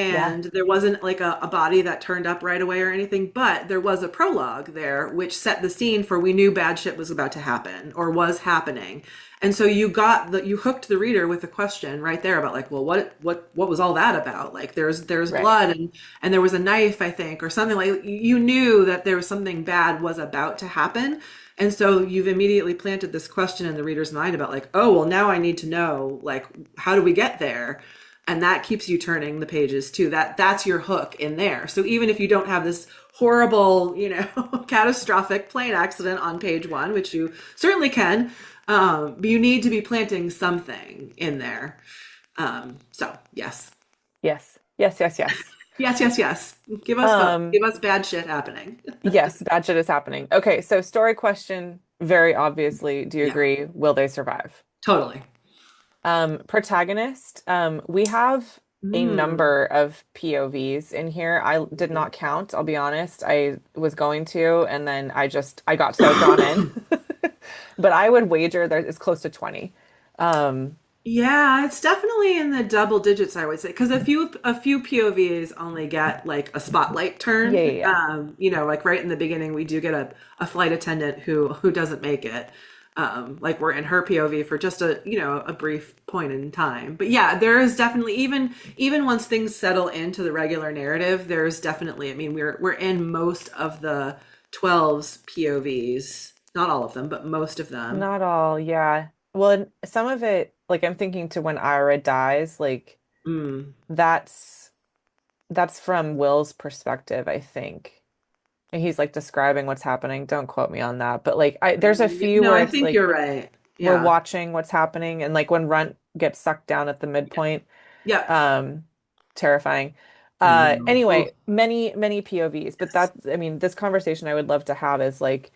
[SPEAKER 2] Yeah.
[SPEAKER 1] and there wasn't like a body that turned up right away or anything, but there was a prologue there which set the scene for we knew bad shit was about to happen or was happening, and so you hooked the reader with a question right there about like, well, what was all that about? Like there's
[SPEAKER 2] Right.
[SPEAKER 1] blood and there was a knife, I think, or something. Like you knew that there was something bad was about to happen. And so you've immediately planted this question in the reader's mind about like, oh, well, now I need to know, like, how do we get there? And that keeps you turning the pages too. That's your hook in there. So even if you don't have this horrible, catastrophic plane accident on page one, which you certainly can, but you need to be planting something in there. So yes.
[SPEAKER 2] Yes. Yes, yes, yes.
[SPEAKER 1] Yes, yes, yes. Give us hope.
[SPEAKER 2] Um,
[SPEAKER 1] Give us bad shit happening.
[SPEAKER 2] yes, bad shit is happening. Okay, so story question, very obviously, do you
[SPEAKER 1] Yeah,
[SPEAKER 2] agree? Will they survive?
[SPEAKER 1] totally.
[SPEAKER 2] Protagonist, we have a
[SPEAKER 1] Mm.
[SPEAKER 2] number of POVs in here. I did not count, I'll be honest. I was going to, and then I got so drawn in. But I would wager that it's close to 20. Um,
[SPEAKER 1] Yeah, it's definitely in the double digits, I would say, because a few POVs only get like a spotlight
[SPEAKER 2] yeah,
[SPEAKER 1] turn.
[SPEAKER 2] yeah, yeah.
[SPEAKER 1] Like right in the beginning, we do get a flight attendant who doesn't make it. Like we're in her POV for just a brief point in time. But yeah, there is definitely even once things settle into the regular narrative, there's definitely, I mean, we're in most of the 12's POVs, not all of them, but most of them.
[SPEAKER 2] Not all, yeah. Well, and some of it, like I'm thinking to when Ira dies, like
[SPEAKER 1] Mm.
[SPEAKER 2] that's that's from Will's perspective, I think. And he's like describing what's happening. Don't quote me on that. But like there's a few
[SPEAKER 1] No,
[SPEAKER 2] where
[SPEAKER 1] I
[SPEAKER 2] it's
[SPEAKER 1] think
[SPEAKER 2] like
[SPEAKER 1] you're right.
[SPEAKER 2] we're
[SPEAKER 1] Yeah.
[SPEAKER 2] watching what's happening and like when Runt gets sucked down at the midpoint,
[SPEAKER 1] Yep.
[SPEAKER 2] um, terrifying.
[SPEAKER 1] I know. Oh,
[SPEAKER 2] Anyway, many POVs, but
[SPEAKER 1] yes.
[SPEAKER 2] that's, I mean, this conversation I would love to have is like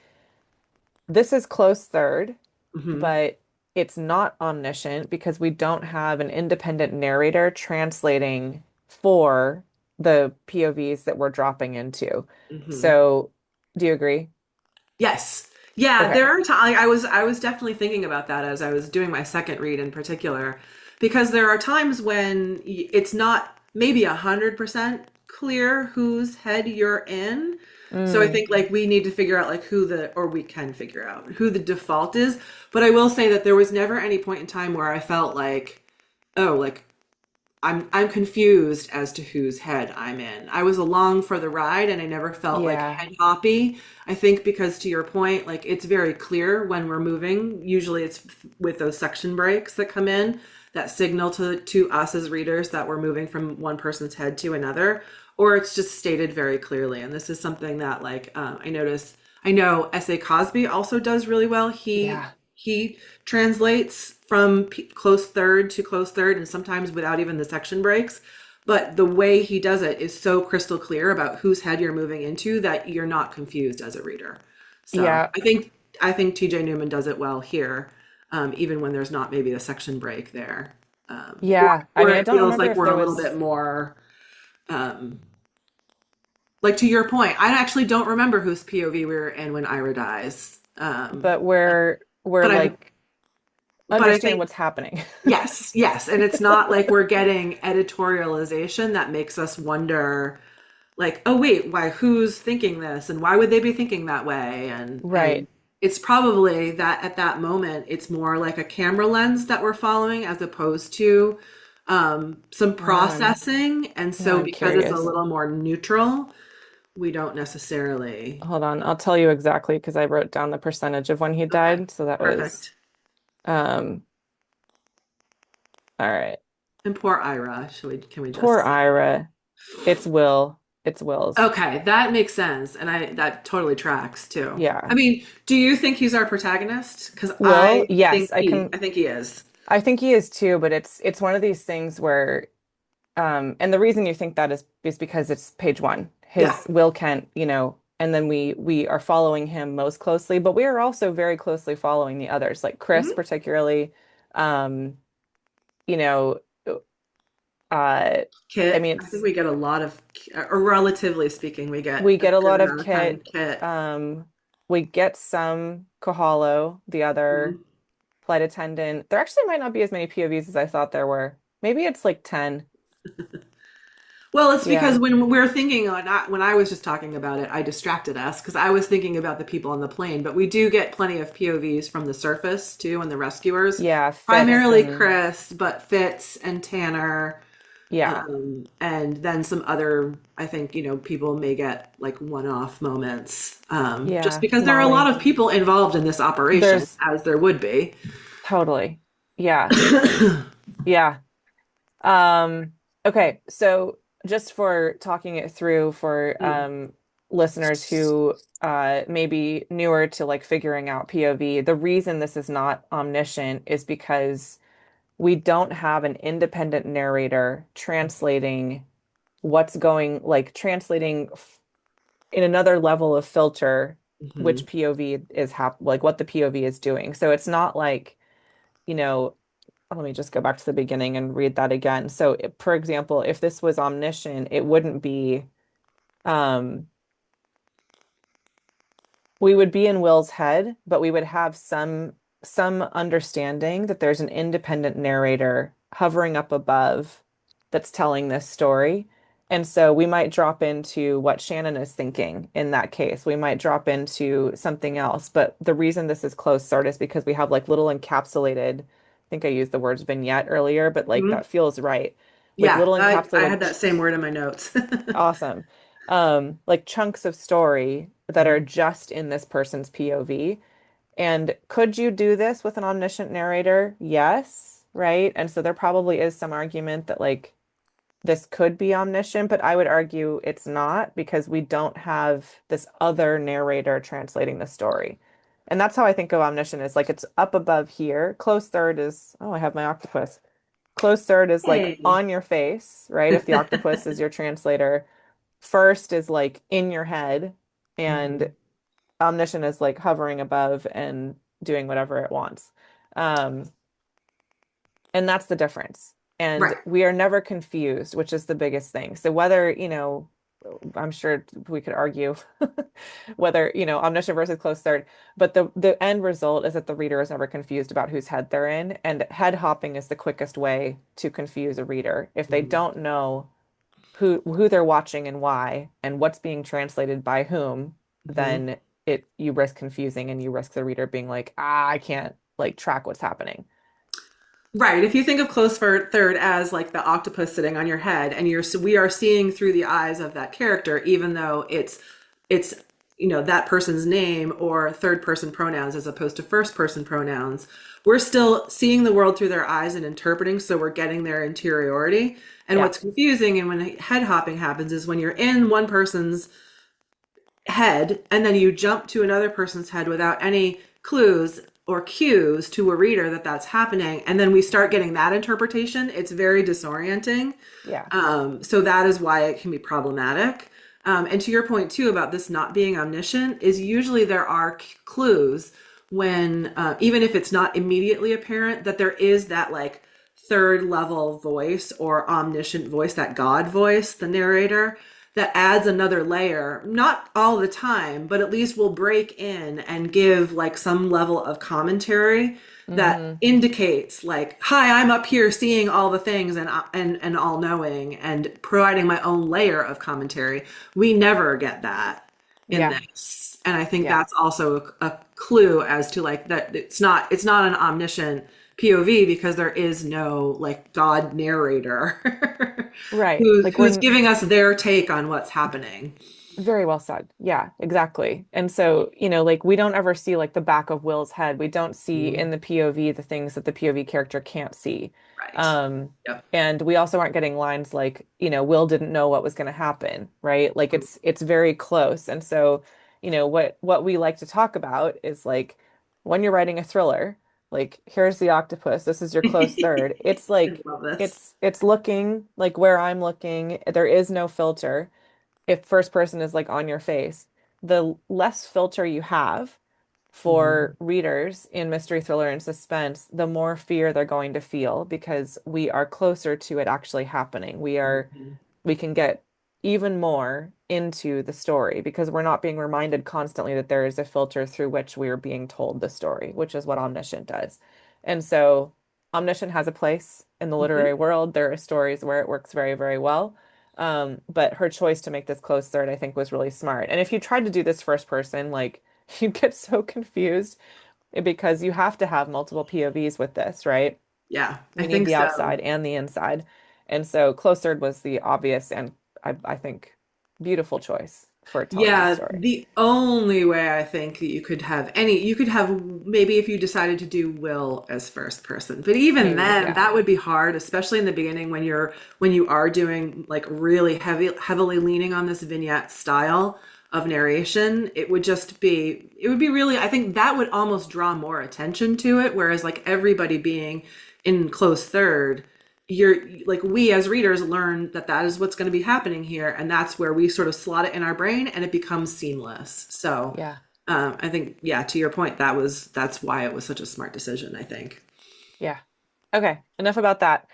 [SPEAKER 2] this is close third,
[SPEAKER 1] Hmm.
[SPEAKER 2] but it's not omniscient because we don't have an independent narrator translating for the POVs that we're dropping into.
[SPEAKER 1] Hmm.
[SPEAKER 2] So, do you agree?
[SPEAKER 1] Yes. Yeah,
[SPEAKER 2] Okay.
[SPEAKER 1] there are times I was definitely thinking about that as I was doing my second read in particular, because there are times when it's not maybe 100% clear whose head you're in. So I
[SPEAKER 2] Mm,
[SPEAKER 1] think like we need to figure out like or we can figure out who the default is. But I will say that there was never any point in time where I felt like, oh, like I'm confused as to whose head I'm in. I was along for the ride and I never felt like
[SPEAKER 2] yeah.
[SPEAKER 1] head hoppy. I think because to your point, like it's very clear when we're moving. Usually it's with those section breaks that come in that signal to us as readers that we're moving from one person's head to another, or it's just stated very clearly. And this is something that I notice. I know S.A. Cosby also does really well.
[SPEAKER 2] Yeah.
[SPEAKER 1] He translates from close third to close third, and sometimes without even the section breaks. But the way he does it is so crystal clear about whose head you're moving into that you're not confused as a reader. So
[SPEAKER 2] Yeah.
[SPEAKER 1] I think T.J. Newman does it well here, even when there's not maybe a section break there, or
[SPEAKER 2] Yeah. I mean,
[SPEAKER 1] or
[SPEAKER 2] I
[SPEAKER 1] it
[SPEAKER 2] don't
[SPEAKER 1] feels
[SPEAKER 2] remember
[SPEAKER 1] like
[SPEAKER 2] if
[SPEAKER 1] we're
[SPEAKER 2] there
[SPEAKER 1] a little
[SPEAKER 2] was,
[SPEAKER 1] bit more um, like to your point. I actually don't remember whose POV we were in when Ira dies,
[SPEAKER 2] but we're
[SPEAKER 1] but I
[SPEAKER 2] like
[SPEAKER 1] but I
[SPEAKER 2] understand
[SPEAKER 1] think
[SPEAKER 2] what's happening.
[SPEAKER 1] yes, yes. And it's not like we're getting editorialization that makes us wonder, like, oh wait, why who's thinking this and why would they be thinking that way? And
[SPEAKER 2] Right.
[SPEAKER 1] it's probably that at that moment it's more like a camera lens that we're following as opposed to some
[SPEAKER 2] Oh,
[SPEAKER 1] processing. And
[SPEAKER 2] now
[SPEAKER 1] so
[SPEAKER 2] I'm
[SPEAKER 1] because it's a
[SPEAKER 2] curious.
[SPEAKER 1] little more neutral, we don't necessarily
[SPEAKER 2] Hold on. I'll tell you exactly because I wrote down the percentage of when he
[SPEAKER 1] okay.
[SPEAKER 2] died. So that was,
[SPEAKER 1] Perfect.
[SPEAKER 2] um, all right.
[SPEAKER 1] And poor Ira. Can we
[SPEAKER 2] Poor
[SPEAKER 1] just
[SPEAKER 2] Ira. It's Will. It's Will's.
[SPEAKER 1] okay, that makes sense, and I that totally tracks too. I
[SPEAKER 2] Yeah.
[SPEAKER 1] mean, do you think he's our protagonist? Because
[SPEAKER 2] Will, yes, I can
[SPEAKER 1] I think he is.
[SPEAKER 2] I think he is too, but it's one of these things where and the reason you think that is because it's page one.
[SPEAKER 1] Yeah.
[SPEAKER 2] His Will Kent, and then we are following him most closely, but we are also very closely following the others, like Chris
[SPEAKER 1] Hmm.
[SPEAKER 2] particularly. Um, you know, uh I
[SPEAKER 1] Kit.
[SPEAKER 2] mean
[SPEAKER 1] I think
[SPEAKER 2] it's
[SPEAKER 1] we get a lot of, or relatively speaking, we get
[SPEAKER 2] we
[SPEAKER 1] a
[SPEAKER 2] get a
[SPEAKER 1] good
[SPEAKER 2] lot of
[SPEAKER 1] amount of time.
[SPEAKER 2] Kit.
[SPEAKER 1] Kit.
[SPEAKER 2] We get some Kahalo, the other
[SPEAKER 1] Mhm.
[SPEAKER 2] flight attendant. There actually might not be as many POVs as I thought there were. Maybe it's like 10.
[SPEAKER 1] Well, it's because
[SPEAKER 2] Yeah.
[SPEAKER 1] when we're thinking on when I was just talking about it, I distracted us because I was thinking about the people on the plane. But we do get plenty of POVs from the surface too, and the rescuers.
[SPEAKER 2] Yeah, Fitz
[SPEAKER 1] Primarily
[SPEAKER 2] and
[SPEAKER 1] Chris, but Fitz and Tanner.
[SPEAKER 2] yeah.
[SPEAKER 1] And then some other, I think, people may get like one-off moments, just
[SPEAKER 2] Yeah,
[SPEAKER 1] because there are a lot
[SPEAKER 2] Molly.
[SPEAKER 1] of people involved in this operation,
[SPEAKER 2] There's
[SPEAKER 1] as there would be.
[SPEAKER 2] totally. Yeah. Yeah. Okay, so just for talking it through for
[SPEAKER 1] Mm.
[SPEAKER 2] listeners who may be newer to like figuring out POV, the reason this is not omniscient is because we don't have an independent narrator translating what's going, like translating in another level of filter which
[SPEAKER 1] Mhm.
[SPEAKER 2] POV is like what the POV is doing. So it's not like, you know, let me just go back to the beginning and read that again. So, for example, if this was omniscient, it wouldn't be, um, we would be in Will's head, but we would have some understanding that there's an independent narrator hovering up above that's telling this story. And so we might drop into what Shannon is thinking in that case. We might drop into something else. But the reason this is closed third is because we have like little encapsulated, I think I used the words vignette earlier, but like
[SPEAKER 1] Mhm.
[SPEAKER 2] that feels right. Like
[SPEAKER 1] Yeah,
[SPEAKER 2] little
[SPEAKER 1] I
[SPEAKER 2] encapsulated
[SPEAKER 1] had that same word in my notes.
[SPEAKER 2] awesome. Like chunks of story that are
[SPEAKER 1] Mhm.
[SPEAKER 2] just in this person's POV. And could you do this with an omniscient narrator? Yes, right? And so there probably is some argument that like this could be omniscient, but I would argue it's not because we don't have this other narrator translating the story. And that's how I think of omniscient is like it's up above here. Close third is, oh, I have my octopus. Close third is like
[SPEAKER 1] Hey.
[SPEAKER 2] on your face, right? If the octopus is your translator. First is like in your head, and
[SPEAKER 1] Mhm.
[SPEAKER 2] omniscient is like hovering above and doing whatever it wants. Um, and that's the difference. And
[SPEAKER 1] Right.
[SPEAKER 2] we are never confused, which is the biggest thing. So whether, I'm sure we could argue whether, omniscient versus close third, but the end result is that the reader is never confused about whose head they're in. And head hopping is the quickest way to confuse a reader. If they
[SPEAKER 1] Mhm.
[SPEAKER 2] don't know who they're watching and why and what's being translated by whom,
[SPEAKER 1] Mhm.
[SPEAKER 2] then it you risk confusing and you risk the reader being like, ah, I can't like track what's happening.
[SPEAKER 1] Right. If you think of close third as like the octopus sitting on your head, and we are seeing through the eyes of that character, even though it's that person's name or third person pronouns as opposed to first person pronouns, we're still seeing the world through their eyes and interpreting, so we're getting their interiority. And
[SPEAKER 2] Yeah.
[SPEAKER 1] what's confusing and when head hopping happens is when you're in one person's head and then you jump to another person's head without any clues or cues to a reader that that's happening, and then we start getting that interpretation. It's very disorienting.
[SPEAKER 2] Yeah.
[SPEAKER 1] So that is why it can be problematic. And to your point too about this not being omniscient, is usually there are clues when even if it's not immediately apparent that there is that like third level voice or omniscient voice, that God voice, the narrator, that adds another layer, not all the time, but at least will break in and give like some level of commentary that
[SPEAKER 2] Hmm.
[SPEAKER 1] indicates like, hi, I'm up here seeing all the things and all knowing and providing my own layer of commentary. We never get that in
[SPEAKER 2] Yeah.
[SPEAKER 1] this. And I think
[SPEAKER 2] Yeah.
[SPEAKER 1] that's also a clue as to like that it's not an omniscient POV because there is no like God narrator
[SPEAKER 2] Right.
[SPEAKER 1] who's
[SPEAKER 2] Like
[SPEAKER 1] who's
[SPEAKER 2] we're
[SPEAKER 1] giving us their take on what's happening.
[SPEAKER 2] very well said. Yeah, exactly. And so, like we don't ever see like the back of Will's head. We don't see
[SPEAKER 1] Mhm.
[SPEAKER 2] in the POV the things that the POV character can't see.
[SPEAKER 1] Right.
[SPEAKER 2] Um,
[SPEAKER 1] Yep.
[SPEAKER 2] and we also aren't getting lines like, Will didn't know what was going to happen, right? Like it's very close. And so, what we like to talk about is like when you're writing a thriller, like here's the octopus, this is your close third. It's
[SPEAKER 1] I
[SPEAKER 2] like
[SPEAKER 1] love this.
[SPEAKER 2] it's looking like where I'm looking. There is no filter if first person is like on your face, the less filter you have
[SPEAKER 1] Mhm.
[SPEAKER 2] for readers in mystery thriller and suspense, the more fear they're going to feel because we are closer to it actually happening.
[SPEAKER 1] Mhm.
[SPEAKER 2] We can get even more into the story because we're not being reminded constantly that there is a filter through which we are being told the story, which is what Omniscient does. And so Omniscient has a place in the literary
[SPEAKER 1] Mhm.
[SPEAKER 2] world. There are stories where it works very, very well. But her choice to make this close third, I think, was really smart. And if you tried to do this first person, like you get so confused because you have to have multiple POVs with this, right?
[SPEAKER 1] Yeah, I
[SPEAKER 2] You need
[SPEAKER 1] think
[SPEAKER 2] the
[SPEAKER 1] so.
[SPEAKER 2] outside and the inside. And so close third was the obvious and I think beautiful choice for telling this
[SPEAKER 1] Yeah,
[SPEAKER 2] story.
[SPEAKER 1] the only way I think that you could have maybe if you decided to do Will as first person. But even
[SPEAKER 2] Maybe,
[SPEAKER 1] then,
[SPEAKER 2] yeah.
[SPEAKER 1] that would be hard, especially in the beginning when you are doing like really heavily leaning on this vignette style of narration. It would be really, I think that would almost draw more attention to it, whereas like everybody being in close third, you're like we as readers learn that that is what's going to be happening here, and that's where we sort of slot it in our brain and it becomes seamless. So
[SPEAKER 2] Yeah.
[SPEAKER 1] I think, yeah, to your point, that's why it was such a smart decision, I think.
[SPEAKER 2] Yeah. Okay, enough about that.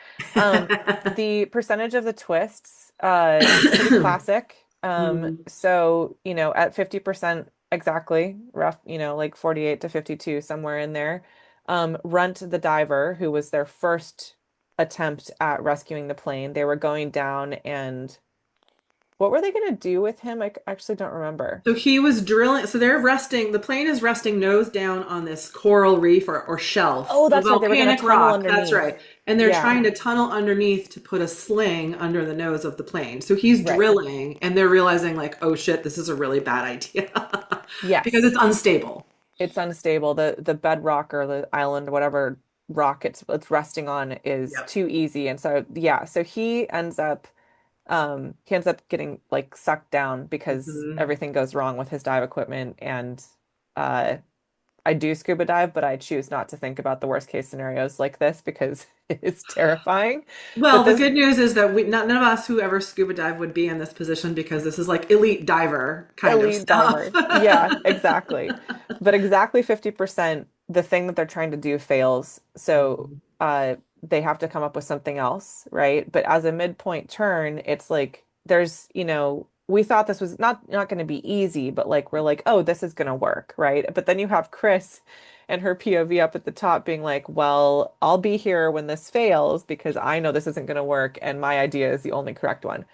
[SPEAKER 2] The percentage of the twists, pretty classic.
[SPEAKER 1] Mhm.
[SPEAKER 2] So, at 50% exactly, rough, like 48 to 52, somewhere in there. Runt the diver, who was their first attempt at rescuing the plane. They were going down and what were they going to do with him? I actually don't remember.
[SPEAKER 1] So he was drilling. So they're resting. The plane is resting nose down on this coral reef or shelf,
[SPEAKER 2] Oh,
[SPEAKER 1] a
[SPEAKER 2] that's right. They were going to
[SPEAKER 1] volcanic
[SPEAKER 2] tunnel
[SPEAKER 1] rock. That's
[SPEAKER 2] underneath.
[SPEAKER 1] right. And they're
[SPEAKER 2] Yeah,
[SPEAKER 1] trying to tunnel underneath to put a sling under the nose of the plane. So he's
[SPEAKER 2] right.
[SPEAKER 1] drilling, and they're realizing, like, oh shit, this is a really bad idea because
[SPEAKER 2] Yes.
[SPEAKER 1] it's unstable.
[SPEAKER 2] It's unstable. The bedrock or the island, whatever rock it's resting on is
[SPEAKER 1] Yep.
[SPEAKER 2] too easy. And so yeah, so he ends up He ends up getting like sucked down because
[SPEAKER 1] Mhm.
[SPEAKER 2] everything goes wrong with his dive equipment. And uh, I do scuba dive, but I choose not to think about the worst case scenarios like this because it is terrifying.
[SPEAKER 1] Well,
[SPEAKER 2] But
[SPEAKER 1] the
[SPEAKER 2] this
[SPEAKER 1] good news is that none of us who ever scuba dive would be in this position because this is like elite diver kind of
[SPEAKER 2] elite
[SPEAKER 1] stuff.
[SPEAKER 2] diver. Yeah, exactly. But exactly 50%, the thing that they're trying to do fails. So
[SPEAKER 1] Mhm.
[SPEAKER 2] they have to come up with something else, right? But as a midpoint turn, it's like we thought this was not going to be easy, but like we're like, oh, this is going to work, right? But then you have Chris and her POV up at the top being like, well, I'll be here when this fails because I know this isn't going to work and my idea is the only correct one.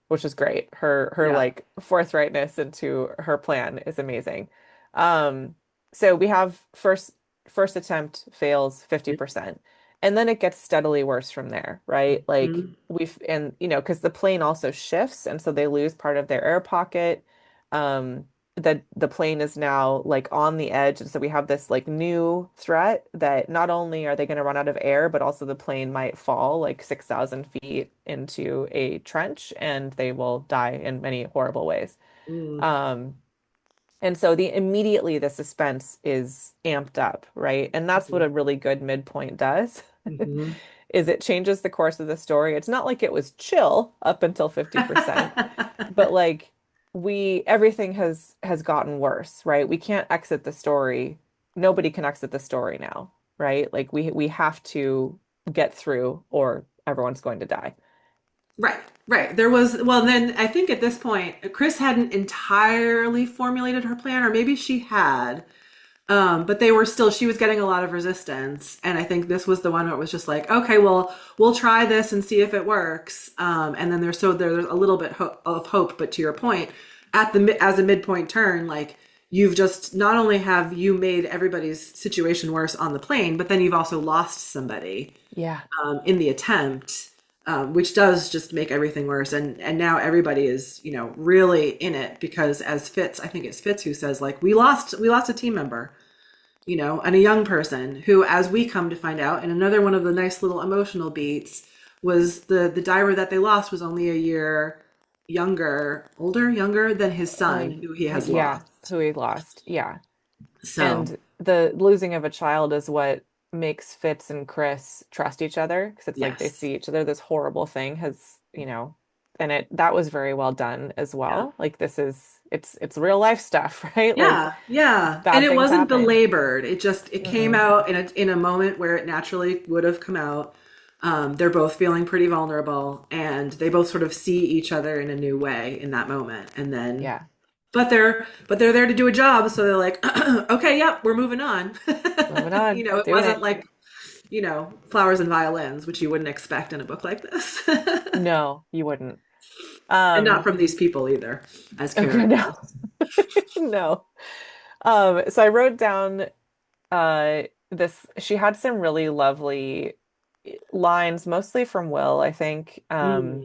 [SPEAKER 2] Which is great. Her
[SPEAKER 1] Yeah.
[SPEAKER 2] like forthrightness into her plan is amazing. Um, so we have first attempt fails 50%. And then it gets steadily worse from there, right? Like
[SPEAKER 1] Mhm.
[SPEAKER 2] because the plane also shifts, and so they lose part of their air pocket. The plane is now like on the edge, and so we have this like new threat that not only are they going to run out of air, but also the plane might fall like 6,000 feet into a trench, and they will die in many horrible ways.
[SPEAKER 1] Mm.
[SPEAKER 2] Um, and so the suspense is amped up, right? And that's what
[SPEAKER 1] Mhm.
[SPEAKER 2] a really good midpoint does,
[SPEAKER 1] Mhm.
[SPEAKER 2] is it changes the course of the story. It's not like it was chill up until 50%, but like we everything has gotten worse, right? We can't exit the story. Nobody can exit the story now, right? Like we have to get through or everyone's going to die.
[SPEAKER 1] Right, right. There was, well, then I think at this point, Chris hadn't entirely formulated her plan, or maybe she had. But they were still, she was getting a lot of resistance. And I think this was the one where it was just like, okay, well, we'll try this and see if it works. And then there's a little bit of hope. But to your point, as a midpoint turn, like you've just not only have you made everybody's situation worse on the plane, but then you've also lost somebody
[SPEAKER 2] Yeah.
[SPEAKER 1] in the attempt, which does just make everything worse. And now everybody is, really in it because as Fitz, I think it's Fitz who says like we lost a team member, and a young person who, as we come to find out, and another one of the nice little emotional beats was the diver that they lost was only a year younger than his son, who he has
[SPEAKER 2] Yeah,
[SPEAKER 1] lost.
[SPEAKER 2] who he lost. Yeah.
[SPEAKER 1] So
[SPEAKER 2] And the losing of a child is what makes Fitz and Chris trust each other because it's like they
[SPEAKER 1] yes,
[SPEAKER 2] see each other. This horrible thing and that was very well done as
[SPEAKER 1] yeah.
[SPEAKER 2] well. Like it's real life stuff, right? Like
[SPEAKER 1] Yeah, yeah. And
[SPEAKER 2] bad
[SPEAKER 1] it
[SPEAKER 2] things
[SPEAKER 1] wasn't
[SPEAKER 2] happen.
[SPEAKER 1] belabored. It came
[SPEAKER 2] Mm-mm.
[SPEAKER 1] out in a moment where it naturally would have come out. They're both feeling pretty vulnerable and they both sort of see each other in a new way in that moment. And then
[SPEAKER 2] Yeah,
[SPEAKER 1] but they're there to do a job, so they're like, okay, yep, we're moving on.
[SPEAKER 2] moving on,
[SPEAKER 1] It
[SPEAKER 2] doing
[SPEAKER 1] wasn't
[SPEAKER 2] it.
[SPEAKER 1] like, flowers and violins, which you wouldn't expect in a book like this.
[SPEAKER 2] No, you wouldn't.
[SPEAKER 1] And not
[SPEAKER 2] Um,
[SPEAKER 1] from these people either, as
[SPEAKER 2] okay, no,
[SPEAKER 1] characters.
[SPEAKER 2] no. So I wrote down this she had some really lovely lines, mostly from Will, I think.
[SPEAKER 1] Mm,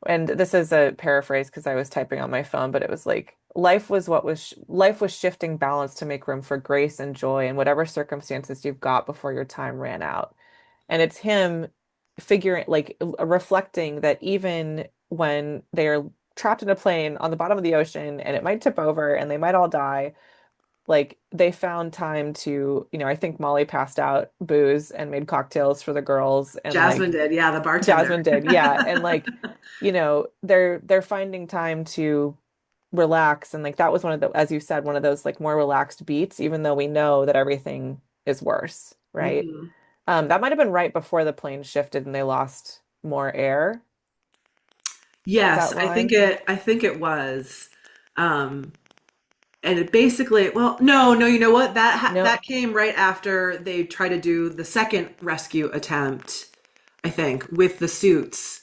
[SPEAKER 2] And this is a paraphrase because I was typing on my phone, but it was like life was shifting balance to make room for grace and joy in whatever circumstances you've got before your time ran out. And it's him figuring like reflecting that even when they're trapped in a plane on the bottom of the ocean and it might tip over and they might all die, like they found time to, I think Molly passed out booze and made cocktails for the girls and
[SPEAKER 1] Jasmine
[SPEAKER 2] like
[SPEAKER 1] did, yeah, the bartender.
[SPEAKER 2] Jasmine did, yeah. And like, they're finding time to relax. And like that was one of the, as you said, one of those like more relaxed beats, even though we know that everything is worse, right?
[SPEAKER 1] Mhm.
[SPEAKER 2] That might have been right before the plane shifted and they lost more air,
[SPEAKER 1] Yes,
[SPEAKER 2] that
[SPEAKER 1] I think
[SPEAKER 2] line.
[SPEAKER 1] it was. Um, and it basically, well, no, no, you know what?
[SPEAKER 2] No,
[SPEAKER 1] That came right after they tried to do the second rescue attempt, I think, with the suits,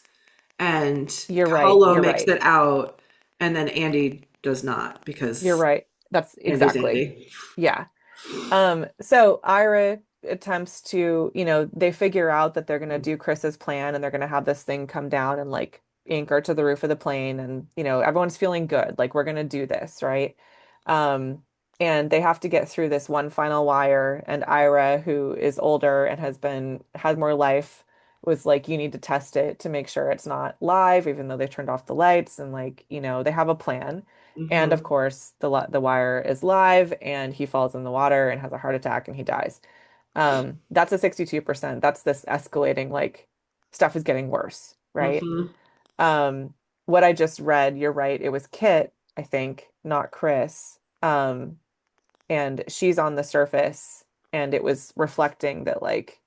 [SPEAKER 1] and
[SPEAKER 2] you're right.
[SPEAKER 1] Paulo
[SPEAKER 2] You're
[SPEAKER 1] makes
[SPEAKER 2] right.
[SPEAKER 1] it out, and then Andy does not
[SPEAKER 2] You're
[SPEAKER 1] because
[SPEAKER 2] right. That's
[SPEAKER 1] Andy's
[SPEAKER 2] exactly.
[SPEAKER 1] Andy.
[SPEAKER 2] Yeah. So Ira attempts to, they figure out that they're gonna do Chris's plan and they're gonna have this thing come down and like anchor to the roof of the plane and everyone's feeling good, like we're gonna do this, right? Um, and they have to get through this one final wire, and Ira, who is older and has more life, was like, you need to test it to make sure it's not live, even though they turned off the lights and like, they have a plan. And of
[SPEAKER 1] Hmm.
[SPEAKER 2] course, the wire is live and he falls in the water and has a heart attack and he dies. That's a 62%. That's this escalating, like stuff is getting worse, right?
[SPEAKER 1] Hmm.
[SPEAKER 2] Um, what I just read, you're right, it was Kit, I think, not Chris. And she's on the surface and it was reflecting that like,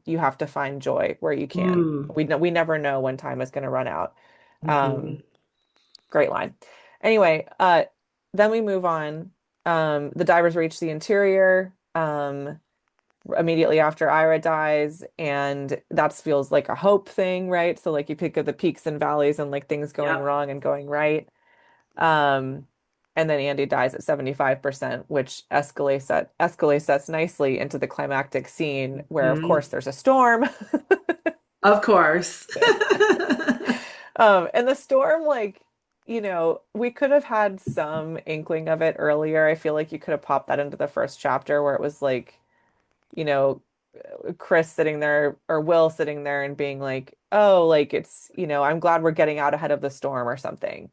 [SPEAKER 2] you have to find joy where you can.
[SPEAKER 1] Mm.
[SPEAKER 2] We never know when time is going to run out.
[SPEAKER 1] Hmm.
[SPEAKER 2] Um, great line. Anyway, then we move on. The divers reach the interior immediately after Ira dies, and that feels like a hope thing, right? So like you pick up the peaks and valleys and like things going
[SPEAKER 1] Yep.
[SPEAKER 2] wrong and going right. Um, and then Andy dies at 75%, which escalates us nicely into the climactic scene where, of
[SPEAKER 1] Hmm.
[SPEAKER 2] course, there's a storm.
[SPEAKER 1] Of course.
[SPEAKER 2] And the storm, like, we could have had some inkling of it earlier. I feel like you could have popped that into the first chapter where it was like, you know, Chris sitting there or Will sitting there and being like, oh, like it's, I'm glad we're getting out ahead of the storm or something.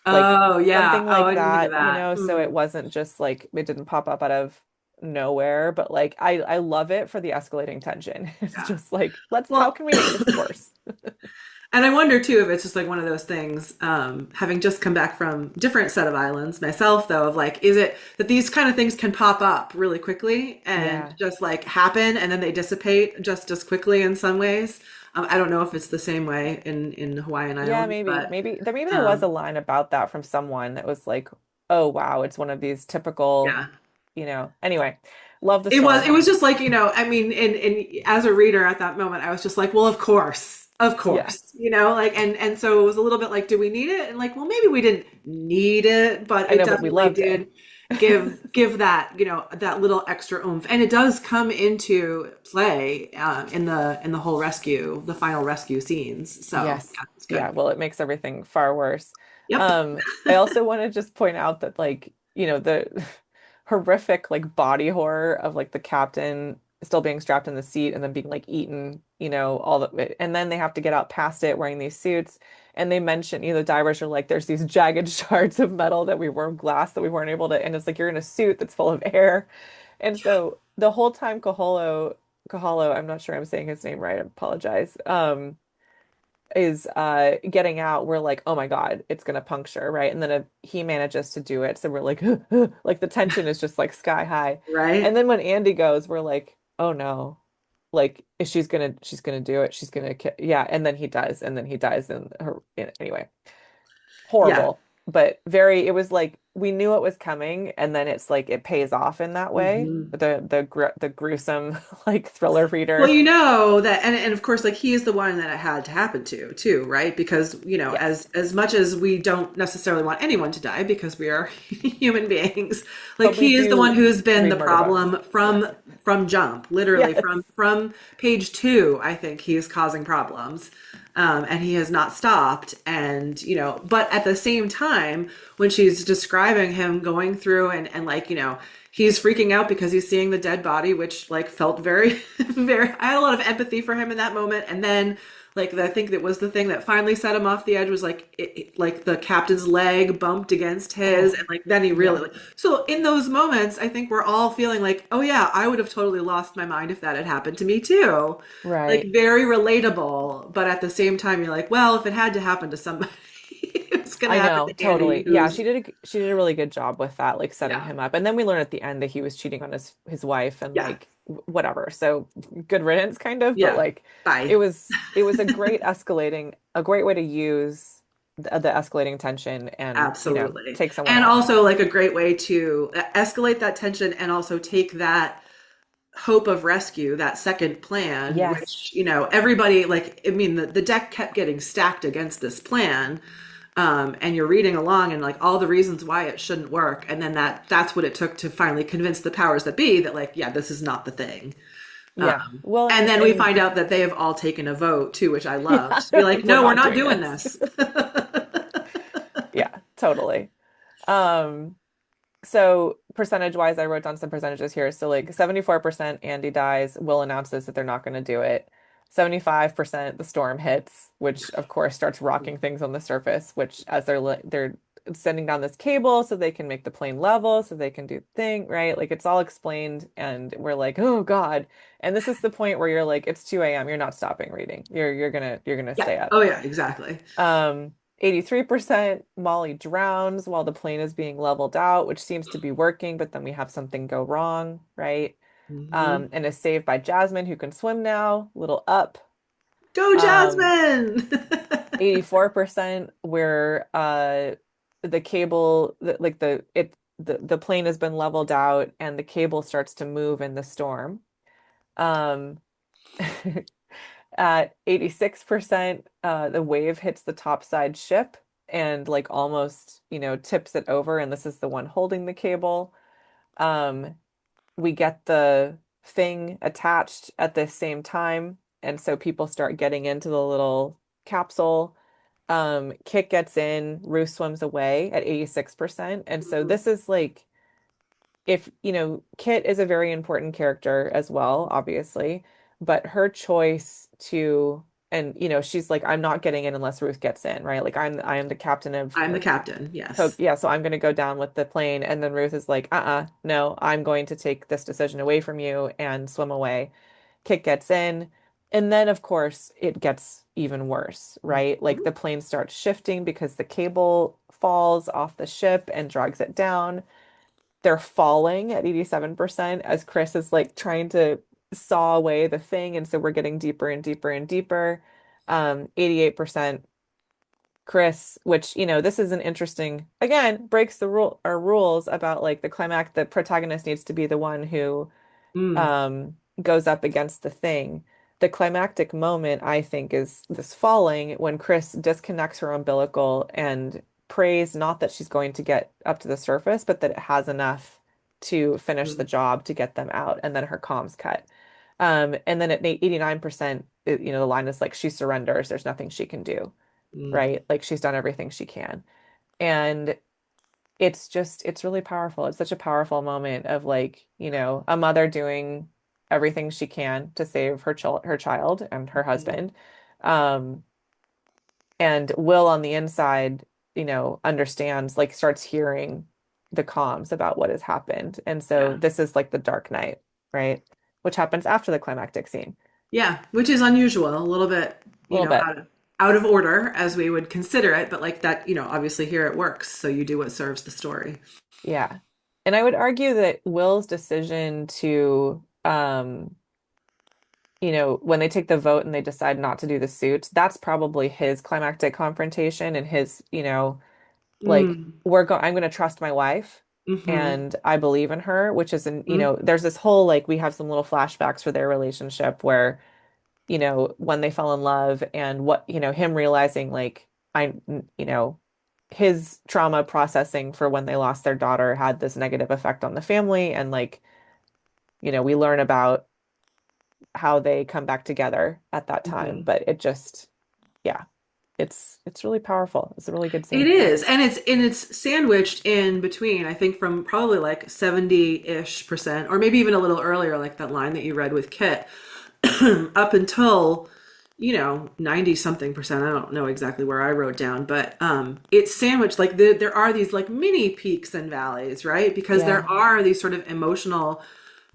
[SPEAKER 2] Like
[SPEAKER 1] Oh, yeah.
[SPEAKER 2] something
[SPEAKER 1] Oh,
[SPEAKER 2] like
[SPEAKER 1] I didn't think of
[SPEAKER 2] that,
[SPEAKER 1] that.
[SPEAKER 2] so
[SPEAKER 1] Hmm.
[SPEAKER 2] it wasn't just like it didn't pop up out of nowhere, but like I love it for the escalating tension. It's
[SPEAKER 1] Yeah.
[SPEAKER 2] just like, how
[SPEAKER 1] Well,
[SPEAKER 2] can we make this worse?
[SPEAKER 1] and I wonder too if it's just like one of those things, having just come back from different set of islands myself, though, of like, is it that these kind of things can pop up really quickly and
[SPEAKER 2] Yeah.
[SPEAKER 1] just like happen and then they dissipate just as quickly in some ways? I don't know if it's the same way in Hawaiian
[SPEAKER 2] Yeah,
[SPEAKER 1] Islands,
[SPEAKER 2] maybe.
[SPEAKER 1] but
[SPEAKER 2] Maybe there was a
[SPEAKER 1] um,
[SPEAKER 2] line about that from someone that was like, "Oh wow, it's one of these typical,
[SPEAKER 1] yeah.
[SPEAKER 2] Anyway, love the
[SPEAKER 1] It
[SPEAKER 2] storm
[SPEAKER 1] was it was
[SPEAKER 2] time.
[SPEAKER 1] just like, I mean, in as a reader at that moment, I was just like, well, of course. Of
[SPEAKER 2] Yeah.
[SPEAKER 1] course. Like and so it was a little bit like, do we need it? And like, well, maybe we didn't need it, but
[SPEAKER 2] I
[SPEAKER 1] it
[SPEAKER 2] know, but we
[SPEAKER 1] definitely
[SPEAKER 2] loved it.
[SPEAKER 1] did give that, that little extra oomph. And it does come into play in the whole rescue, the final rescue scenes. So,
[SPEAKER 2] Yes.
[SPEAKER 1] yeah, it's
[SPEAKER 2] Yeah,
[SPEAKER 1] good.
[SPEAKER 2] well, it makes everything far worse.
[SPEAKER 1] Yep.
[SPEAKER 2] I also want to just point out that like, the horrific like body horror of like the captain still being strapped in the seat and then being like eaten, all the and then they have to get out past it wearing these suits. And they mention, the divers are like, there's these jagged shards of metal that we were glass that we weren't able to, and it's like you're in a suit that's full of air. And so the whole time Kahalo, I'm not sure I'm saying his name right, I apologize. Is getting out, we're like, oh my God, it's gonna puncture, right? And then he manages to do it. So we're like, like the tension is just like sky high. And
[SPEAKER 1] Right?
[SPEAKER 2] then when Andy goes, we're like, oh no, like is she's gonna do it. Yeah. And then he does, and then he dies in her anyway.
[SPEAKER 1] Yeah.
[SPEAKER 2] Horrible, but it was like we knew it was coming, and then it's like it pays off in that way.
[SPEAKER 1] Hmm.
[SPEAKER 2] The gruesome like thriller
[SPEAKER 1] Well,
[SPEAKER 2] reader.
[SPEAKER 1] that, and of course, like he is the one that it had to happen to, too, right? Because
[SPEAKER 2] Yes.
[SPEAKER 1] as much as we don't necessarily want anyone to die, because we are human beings, like
[SPEAKER 2] But we
[SPEAKER 1] he is the one
[SPEAKER 2] do
[SPEAKER 1] who's been
[SPEAKER 2] read
[SPEAKER 1] the
[SPEAKER 2] murder books.
[SPEAKER 1] problem
[SPEAKER 2] Yeah.
[SPEAKER 1] from jump, literally from
[SPEAKER 2] Yes.
[SPEAKER 1] page two. I think he is causing problems, and he has not stopped. And but at the same time, when she's describing him going through and like he's freaking out because he's seeing the dead body, which like felt very, very. I had a lot of empathy for him in that moment, and then like I think that was the thing that finally set him off the edge was like like the captain's leg bumped against his,
[SPEAKER 2] Oh,
[SPEAKER 1] and like then he really
[SPEAKER 2] yeah.
[SPEAKER 1] like, so in those moments, I think we're all feeling like, oh yeah, I would have totally lost my mind if that had happened to me too. Like
[SPEAKER 2] Right.
[SPEAKER 1] very relatable, but at the same time, you're like, well, if it had to happen to somebody, it's gonna
[SPEAKER 2] I
[SPEAKER 1] happen
[SPEAKER 2] know,
[SPEAKER 1] to Andy,
[SPEAKER 2] totally. Yeah,
[SPEAKER 1] who's
[SPEAKER 2] she did a really good job with that, like setting
[SPEAKER 1] yeah,
[SPEAKER 2] him up. And then we learn at the end that he was cheating on his wife and
[SPEAKER 1] yeah,
[SPEAKER 2] like whatever. So good riddance kind of, but
[SPEAKER 1] yeah.
[SPEAKER 2] like
[SPEAKER 1] Bye.
[SPEAKER 2] it was a great way to use the escalating tension and,
[SPEAKER 1] Absolutely.
[SPEAKER 2] take someone
[SPEAKER 1] And
[SPEAKER 2] out.
[SPEAKER 1] also like a great way to escalate that tension and also take that hope of rescue, that second plan, which,
[SPEAKER 2] Yes.
[SPEAKER 1] everybody like, I mean, the deck kept getting stacked against this plan. And you're reading along and like all the reasons why it shouldn't work. And then that's what it took to finally convince the powers that be that like, yeah, this is not the thing.
[SPEAKER 2] Yeah. Well,
[SPEAKER 1] And then we
[SPEAKER 2] and
[SPEAKER 1] find out that they have all taken a vote too, which I
[SPEAKER 2] yeah,
[SPEAKER 1] loved. To be like,
[SPEAKER 2] we're
[SPEAKER 1] no, we're
[SPEAKER 2] not
[SPEAKER 1] not
[SPEAKER 2] doing
[SPEAKER 1] doing
[SPEAKER 2] this.
[SPEAKER 1] this.
[SPEAKER 2] Yeah, totally. Um, So percentage wise, I wrote down some percentages here. So like 74% Andy dies, Will announces that they're not going to do it. 75% the storm hits, which of course starts rocking things on the surface, which as they're sending down this cable so they can make the plane level, so they can do the thing, right? Like it's all explained and we're like, "Oh God." And this is the point where you're like, it's 2 a.m. You're not stopping reading. You're gonna
[SPEAKER 1] Yeah.
[SPEAKER 2] stay up.
[SPEAKER 1] Oh yeah, exactly.
[SPEAKER 2] 83% Molly drowns while the plane is being leveled out, which seems to be working, but then we have something go wrong, right?
[SPEAKER 1] Hmm.
[SPEAKER 2] And is saved by Jasmine, who can swim now, little up.
[SPEAKER 1] Go
[SPEAKER 2] Um,
[SPEAKER 1] Jasmine.
[SPEAKER 2] 84% where the cable like the plane has been leveled out and the cable starts to move in the storm. Um, At 86%, the wave hits the topside ship and like almost, tips it over, and this is the one holding the cable. Um, we get the thing attached at the same time, and so people start getting into the little capsule. Kit gets in, Ruth swims away at 86%. And so this is like if, Kit is a very important character as well, obviously, but her choice to and she's like, I'm not getting in unless Ruth gets in, right? Like I am the captain
[SPEAKER 1] I'm the
[SPEAKER 2] of
[SPEAKER 1] captain.
[SPEAKER 2] Coke.
[SPEAKER 1] Yes.
[SPEAKER 2] Yeah, so I'm gonna go down with the plane. And then Ruth is like, no, I'm going to take this decision away from you and swim away. Kit gets in. And then, of course, it gets even worse, right? Like
[SPEAKER 1] Mhm.
[SPEAKER 2] the plane starts shifting because the cable falls off the ship and drags it down. They're falling at 87% as Chris is like trying to saw away the thing. And so we're getting deeper and deeper and deeper. 88% Chris, which, this is an interesting, again, breaks the rule or rules about like the protagonist needs to be the one who
[SPEAKER 1] Mm,
[SPEAKER 2] goes up against the thing. The climactic moment, I think, is this falling when Chris disconnects her umbilical and prays not that she's going to get up to the surface, but that it has enough to finish the
[SPEAKER 1] mm,
[SPEAKER 2] job to get them out, and then her comms cut. And then at 89%, the line is like she surrenders. There's nothing she can do,
[SPEAKER 1] mm,
[SPEAKER 2] right? Like she's done everything she can. And it's really powerful. It's such a powerful moment of like, a mother doing everything she can to save her child and her
[SPEAKER 1] mhm.
[SPEAKER 2] husband. Um, and Will on the inside, understands, like starts hearing the comms about what has happened. And so
[SPEAKER 1] Yeah.
[SPEAKER 2] this is like the dark night, right? Which happens after the climactic scene.
[SPEAKER 1] Yeah, which is unusual, a little bit,
[SPEAKER 2] A little bit.
[SPEAKER 1] out of order as we would consider it, but like that, obviously here it works, so you do what serves the story.
[SPEAKER 2] Yeah. And I would argue that Will's decision to when they take the vote and they decide not to do the suits, that's probably his climactic confrontation and his, like
[SPEAKER 1] Mm,
[SPEAKER 2] I'm going to trust my wife
[SPEAKER 1] mm-hmm,
[SPEAKER 2] and I believe in her, which is
[SPEAKER 1] mm,
[SPEAKER 2] there's this whole like we have some little flashbacks for their relationship where, when they fell in love and what, him realizing like you know, his trauma processing for when they lost their daughter had this negative effect on the family and like, we learn about how they come back together at that time.
[SPEAKER 1] mm-hmm.
[SPEAKER 2] But it just, yeah, it's really powerful. It's a really good
[SPEAKER 1] It
[SPEAKER 2] scene.
[SPEAKER 1] is, and it's sandwiched in between, I think from probably like 70-ish%, or maybe even a little earlier, like that line that you read with Kit, up until 90 something percent. I don't know exactly where I wrote down, but it's sandwiched like there are these like mini peaks and valleys, right? Because
[SPEAKER 2] Yeah.
[SPEAKER 1] there are these sort of emotional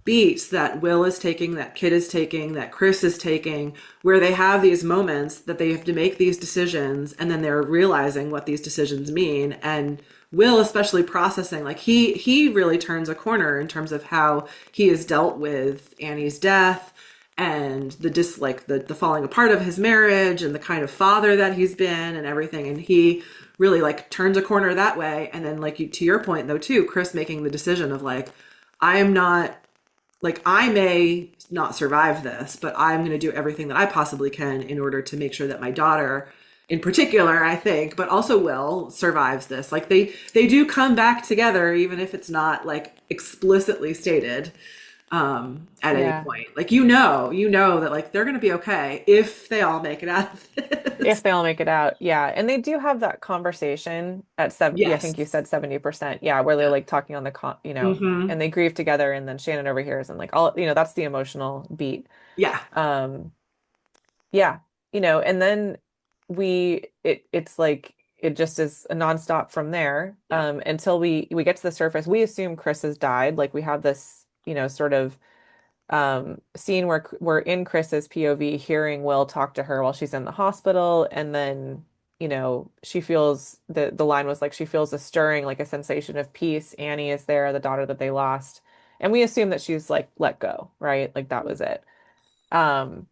[SPEAKER 1] beats that Will is taking, that Kid is taking, that Chris is taking, where they have these moments that they have to make these decisions, and then they're realizing what these decisions mean. And Will, especially processing, like he really turns a corner in terms of how he has dealt with Annie's death and the falling apart of his marriage and the kind of father that he's been and everything. And he really like turns a corner that way. And then like to your point though too, Chris making the decision of like, I am not like I may not survive this, but I'm going to do everything that I possibly can in order to make sure that my daughter in particular, I think, but also Will survives this. Like they do come back together even if it's not like explicitly stated at any
[SPEAKER 2] Yeah.
[SPEAKER 1] point. Like you know that like they're going to be okay if they all make it out of
[SPEAKER 2] If
[SPEAKER 1] this.
[SPEAKER 2] they all make it out. Yeah. And they do have that conversation at yeah, I think you
[SPEAKER 1] Yes.
[SPEAKER 2] said 70%. Yeah, where they're
[SPEAKER 1] Yeah.
[SPEAKER 2] like talking on the
[SPEAKER 1] Mhm.
[SPEAKER 2] and they grieve together and then Shannon overhears and like all, that's the emotional beat.
[SPEAKER 1] Yeah.
[SPEAKER 2] Um Yeah, and then it's like it just is a nonstop from there
[SPEAKER 1] Yeah.
[SPEAKER 2] until we get to the surface. We assume Chris has died. Like we have this, sort of scene where we're in Chris's POV hearing Will talk to her while she's in the hospital, and then she feels the line was like she feels a stirring, like a sensation of peace. Annie is there, the daughter that they lost, and we assume that she's like let go, right? Like that was it. Um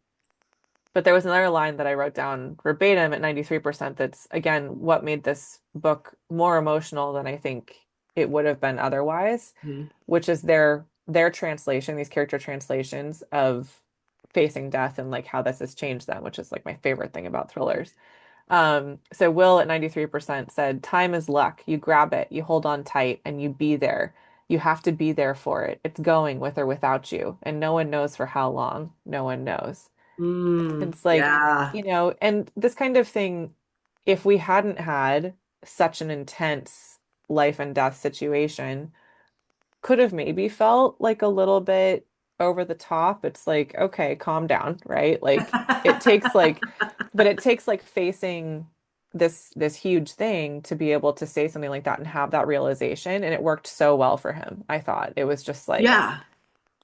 [SPEAKER 2] but there was another line that I wrote down verbatim at 93% that's, again, what made this book more emotional than I think it would have been otherwise,
[SPEAKER 1] Mhm.
[SPEAKER 2] which is their translation, these character translations of facing death and like how this has changed them, which is like my favorite thing about thrillers. So Will at 93% said, "Time is luck. You grab it, you hold on tight, and you be there. You have to be there for it. It's going with or without you, and no one knows for how long. No one knows." It's like,
[SPEAKER 1] Yeah.
[SPEAKER 2] and this kind of thing, if we hadn't had such an intense life and death situation, could have maybe felt like a little bit over the top. It's like, okay, calm down, right? Like it takes like, but it takes like facing this huge thing to be able to say something like that and have that realization. And it worked so well for him. I thought it was just like,
[SPEAKER 1] Yeah.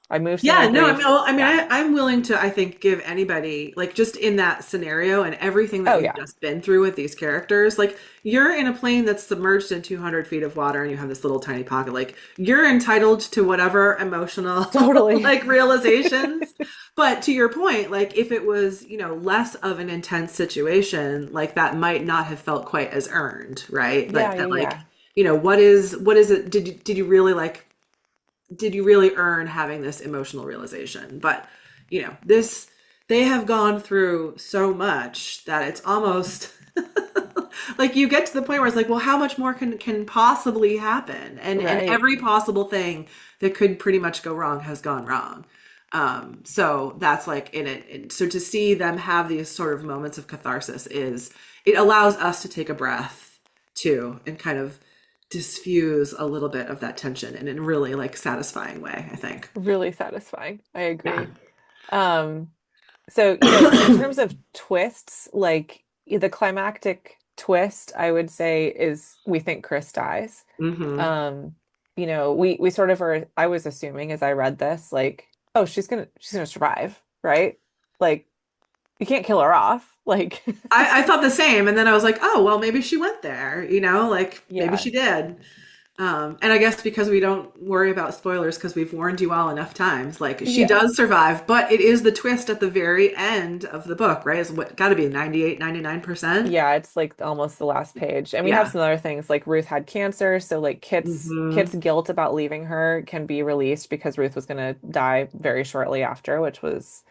[SPEAKER 2] I moved through my
[SPEAKER 1] Yeah, no, I mean,
[SPEAKER 2] grief.
[SPEAKER 1] well, I mean,
[SPEAKER 2] Yeah.
[SPEAKER 1] I'm willing to, I think, give anybody, like, just in that scenario and everything that
[SPEAKER 2] Oh
[SPEAKER 1] you've
[SPEAKER 2] yeah.
[SPEAKER 1] just been through with these characters, like, you're in a plane that's submerged in 200 feet of water and you have this little tiny pocket. Like, you're entitled to whatever emotional,
[SPEAKER 2] Totally.
[SPEAKER 1] like, realizations. But to your point, like, if it was, less of an intense situation, like, that might not have felt quite as earned, right?
[SPEAKER 2] Yeah,
[SPEAKER 1] Like,
[SPEAKER 2] yeah,
[SPEAKER 1] that, like,
[SPEAKER 2] yeah.
[SPEAKER 1] what is it? Did you really like, did you really earn having this emotional realization? But, this, they have gone through so much that it's almost like you get to the point where it's like, well, how much more can possibly happen? And
[SPEAKER 2] Right.
[SPEAKER 1] every possible thing that could pretty much go wrong has gone wrong. So that's like in it. And so to see them have these sort of moments of catharsis is, it allows us to take a breath too and kind of diffuse a little bit of that tension in a really like satisfying way, I think.
[SPEAKER 2] Really satisfying. I
[SPEAKER 1] Yeah.
[SPEAKER 2] agree. Um, so, in terms of twists, like the climactic twist, I would say is we think Chris dies.
[SPEAKER 1] Hmm.
[SPEAKER 2] Um, we sort of are, I was assuming as I read this, like, oh, she's gonna survive, right? Like, you can't kill her off. Like,
[SPEAKER 1] I thought the same, and then I was like, oh well, maybe she went there, like maybe
[SPEAKER 2] yeah,
[SPEAKER 1] she did. And I guess because we don't worry about spoilers because we've warned you all enough times, like she
[SPEAKER 2] yeah.
[SPEAKER 1] does survive, but it is the twist at the very end of the book, right? It's what got to be 98, 99%.
[SPEAKER 2] Yeah, it's like almost the last page. And we have
[SPEAKER 1] Yeah.
[SPEAKER 2] some other things like Ruth had cancer, so like Kit's
[SPEAKER 1] Hmm.
[SPEAKER 2] guilt about leaving her can be released because Ruth was gonna die very shortly after, which was,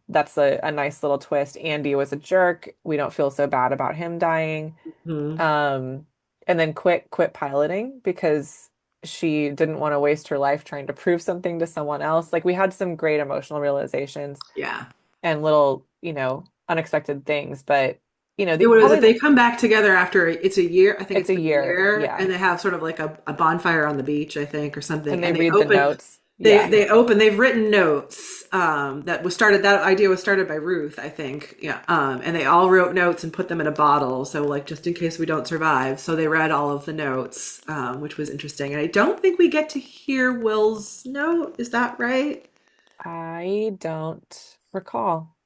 [SPEAKER 2] that's a nice little twist. Andy was a jerk. We don't feel so bad about him dying.
[SPEAKER 1] Hmm.
[SPEAKER 2] Um, and then quit piloting because she didn't want to waste her life trying to prove something to someone else. Like we had some great emotional realizations
[SPEAKER 1] Yeah.
[SPEAKER 2] and little, unexpected things, but
[SPEAKER 1] Yeah,
[SPEAKER 2] the
[SPEAKER 1] what is it?
[SPEAKER 2] probably
[SPEAKER 1] They come back together after it's a year. I think
[SPEAKER 2] it's
[SPEAKER 1] it's
[SPEAKER 2] a
[SPEAKER 1] been a
[SPEAKER 2] year,
[SPEAKER 1] year,
[SPEAKER 2] yeah.
[SPEAKER 1] and they have sort of like a bonfire on the beach, I think, or something.
[SPEAKER 2] And they
[SPEAKER 1] And they
[SPEAKER 2] read the
[SPEAKER 1] open,
[SPEAKER 2] notes.
[SPEAKER 1] they
[SPEAKER 2] Yeah.
[SPEAKER 1] they open. They've written notes that was started. That idea was started by Ruth, I think. Yeah. And they all wrote notes and put them in a bottle, so like just in case we don't survive. So they read all of the notes, which was interesting. And I don't think we get to hear Will's note. Is that right?
[SPEAKER 2] I don't recall.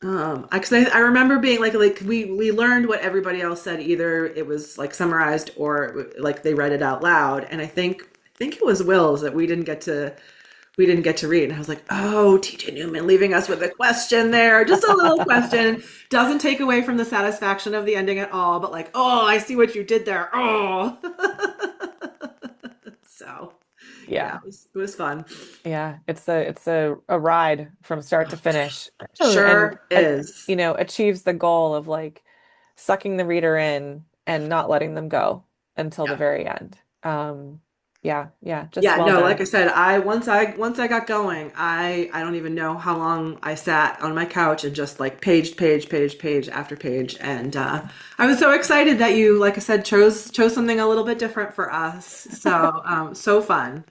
[SPEAKER 1] Because I remember being like we learned what everybody else said. Either it was like summarized or like they read it out loud. And I think it was Will's that we didn't get to read. And I was like, oh, TJ Newman leaving us with a question there, just a little question. Doesn't take away from the satisfaction of the ending at all, but like, oh, I see what you did there. Oh, so yeah,
[SPEAKER 2] Yeah.
[SPEAKER 1] it was fun.
[SPEAKER 2] Yeah, it's a ride from start to finish. And
[SPEAKER 1] Sure is.
[SPEAKER 2] achieves the goal of like sucking the reader in and not letting them go until the
[SPEAKER 1] Yeah.
[SPEAKER 2] very end. Yeah, yeah, just
[SPEAKER 1] Yeah,
[SPEAKER 2] well
[SPEAKER 1] no, like
[SPEAKER 2] done.
[SPEAKER 1] I said, once I got going, I don't even know how long I sat on my couch and just like page after page, and I was so excited that you, like I said, chose something a little bit different for us. So so fun,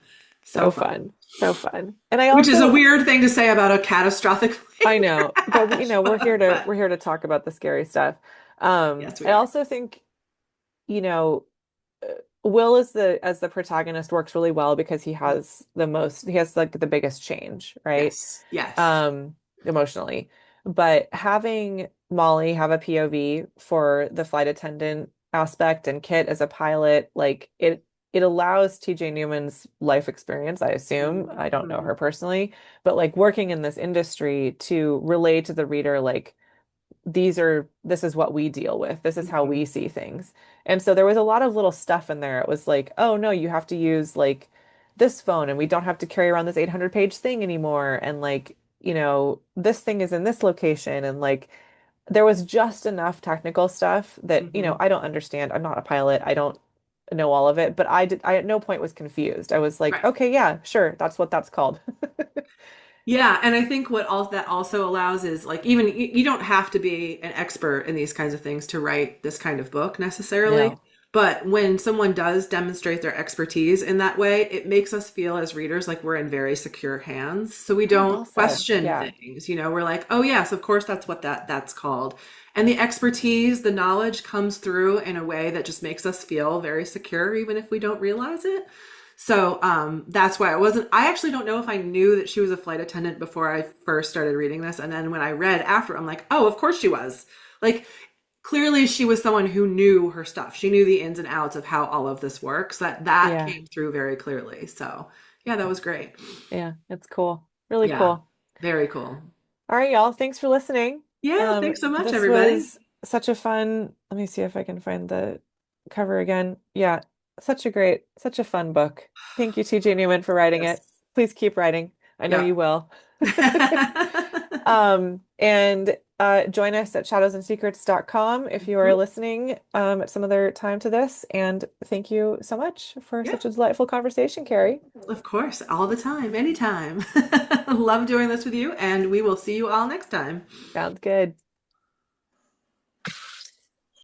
[SPEAKER 1] so
[SPEAKER 2] So
[SPEAKER 1] fun.
[SPEAKER 2] fun. So fun. And I
[SPEAKER 1] which is a
[SPEAKER 2] also,
[SPEAKER 1] weird thing to say about a catastrophic
[SPEAKER 2] I know, but
[SPEAKER 1] but
[SPEAKER 2] we're here to talk about the scary stuff.
[SPEAKER 1] yes, we
[SPEAKER 2] I
[SPEAKER 1] are.
[SPEAKER 2] also think, you know, Will as the protagonist works really well because he has like the biggest change, right?
[SPEAKER 1] Yes, yes.
[SPEAKER 2] Um, emotionally. But having Molly have a POV for the flight attendant aspect and Kit as a pilot, like it allows TJ Newman's life experience, I assume. I don't know
[SPEAKER 1] Mhm.
[SPEAKER 2] her personally, but like working in this industry to relay to the reader like this is what we deal with. This is how we
[SPEAKER 1] Mhm.
[SPEAKER 2] see things. And so there was a lot of little stuff in there. It was like, oh no, you have to use like this phone and we don't have to carry around this 800-page thing anymore. And like, this thing is in this location. And like, there was just enough technical stuff that,
[SPEAKER 1] Mhm.
[SPEAKER 2] I don't understand. I'm not a pilot. I don't know all of it, but I at no point was confused. I was like,
[SPEAKER 1] Right.
[SPEAKER 2] okay, yeah, sure. That's what that's called.
[SPEAKER 1] Yeah, and I think what all that also allows is like even you don't have to be an expert in these kinds of things to write this kind of book necessarily.
[SPEAKER 2] No.
[SPEAKER 1] But when someone does demonstrate their expertise in that way, it makes us feel as readers like we're in very secure hands. So we
[SPEAKER 2] Oh,
[SPEAKER 1] don't
[SPEAKER 2] well said.
[SPEAKER 1] question
[SPEAKER 2] Yeah.
[SPEAKER 1] things. We're like, "Oh yes, of course that's what that's called." And the expertise, the knowledge comes through in a way that just makes us feel very secure even if we don't realize it. So that's why I actually don't know if I knew that she was a flight attendant before I first started reading this. And then when I read after, I'm like, oh, of course she was. Like, clearly she was someone who knew her stuff. She knew the ins and outs of how all of this works. That
[SPEAKER 2] Yeah.
[SPEAKER 1] came through very clearly. So yeah, that was great.
[SPEAKER 2] Yeah. It's cool. Really
[SPEAKER 1] Yeah,
[SPEAKER 2] cool.
[SPEAKER 1] very cool.
[SPEAKER 2] All right, y'all. Thanks for listening.
[SPEAKER 1] Yeah, thanks so much,
[SPEAKER 2] This
[SPEAKER 1] everybody.
[SPEAKER 2] was such a fun, let me see if I can find the cover again. Yeah, such a fun book. Thank you, TJ Newman, for writing
[SPEAKER 1] Yes.
[SPEAKER 2] it. Please keep writing. I know you
[SPEAKER 1] Yep.
[SPEAKER 2] will. And join us at shadowsandsecrets.com if you are
[SPEAKER 1] Mhm.
[SPEAKER 2] listening at some other time to this. And thank you so much for
[SPEAKER 1] Yeah,
[SPEAKER 2] such a delightful conversation, Carrie.
[SPEAKER 1] of course, all the time, anytime. Love doing this with you, and we will see you all next time.
[SPEAKER 2] Sounds good.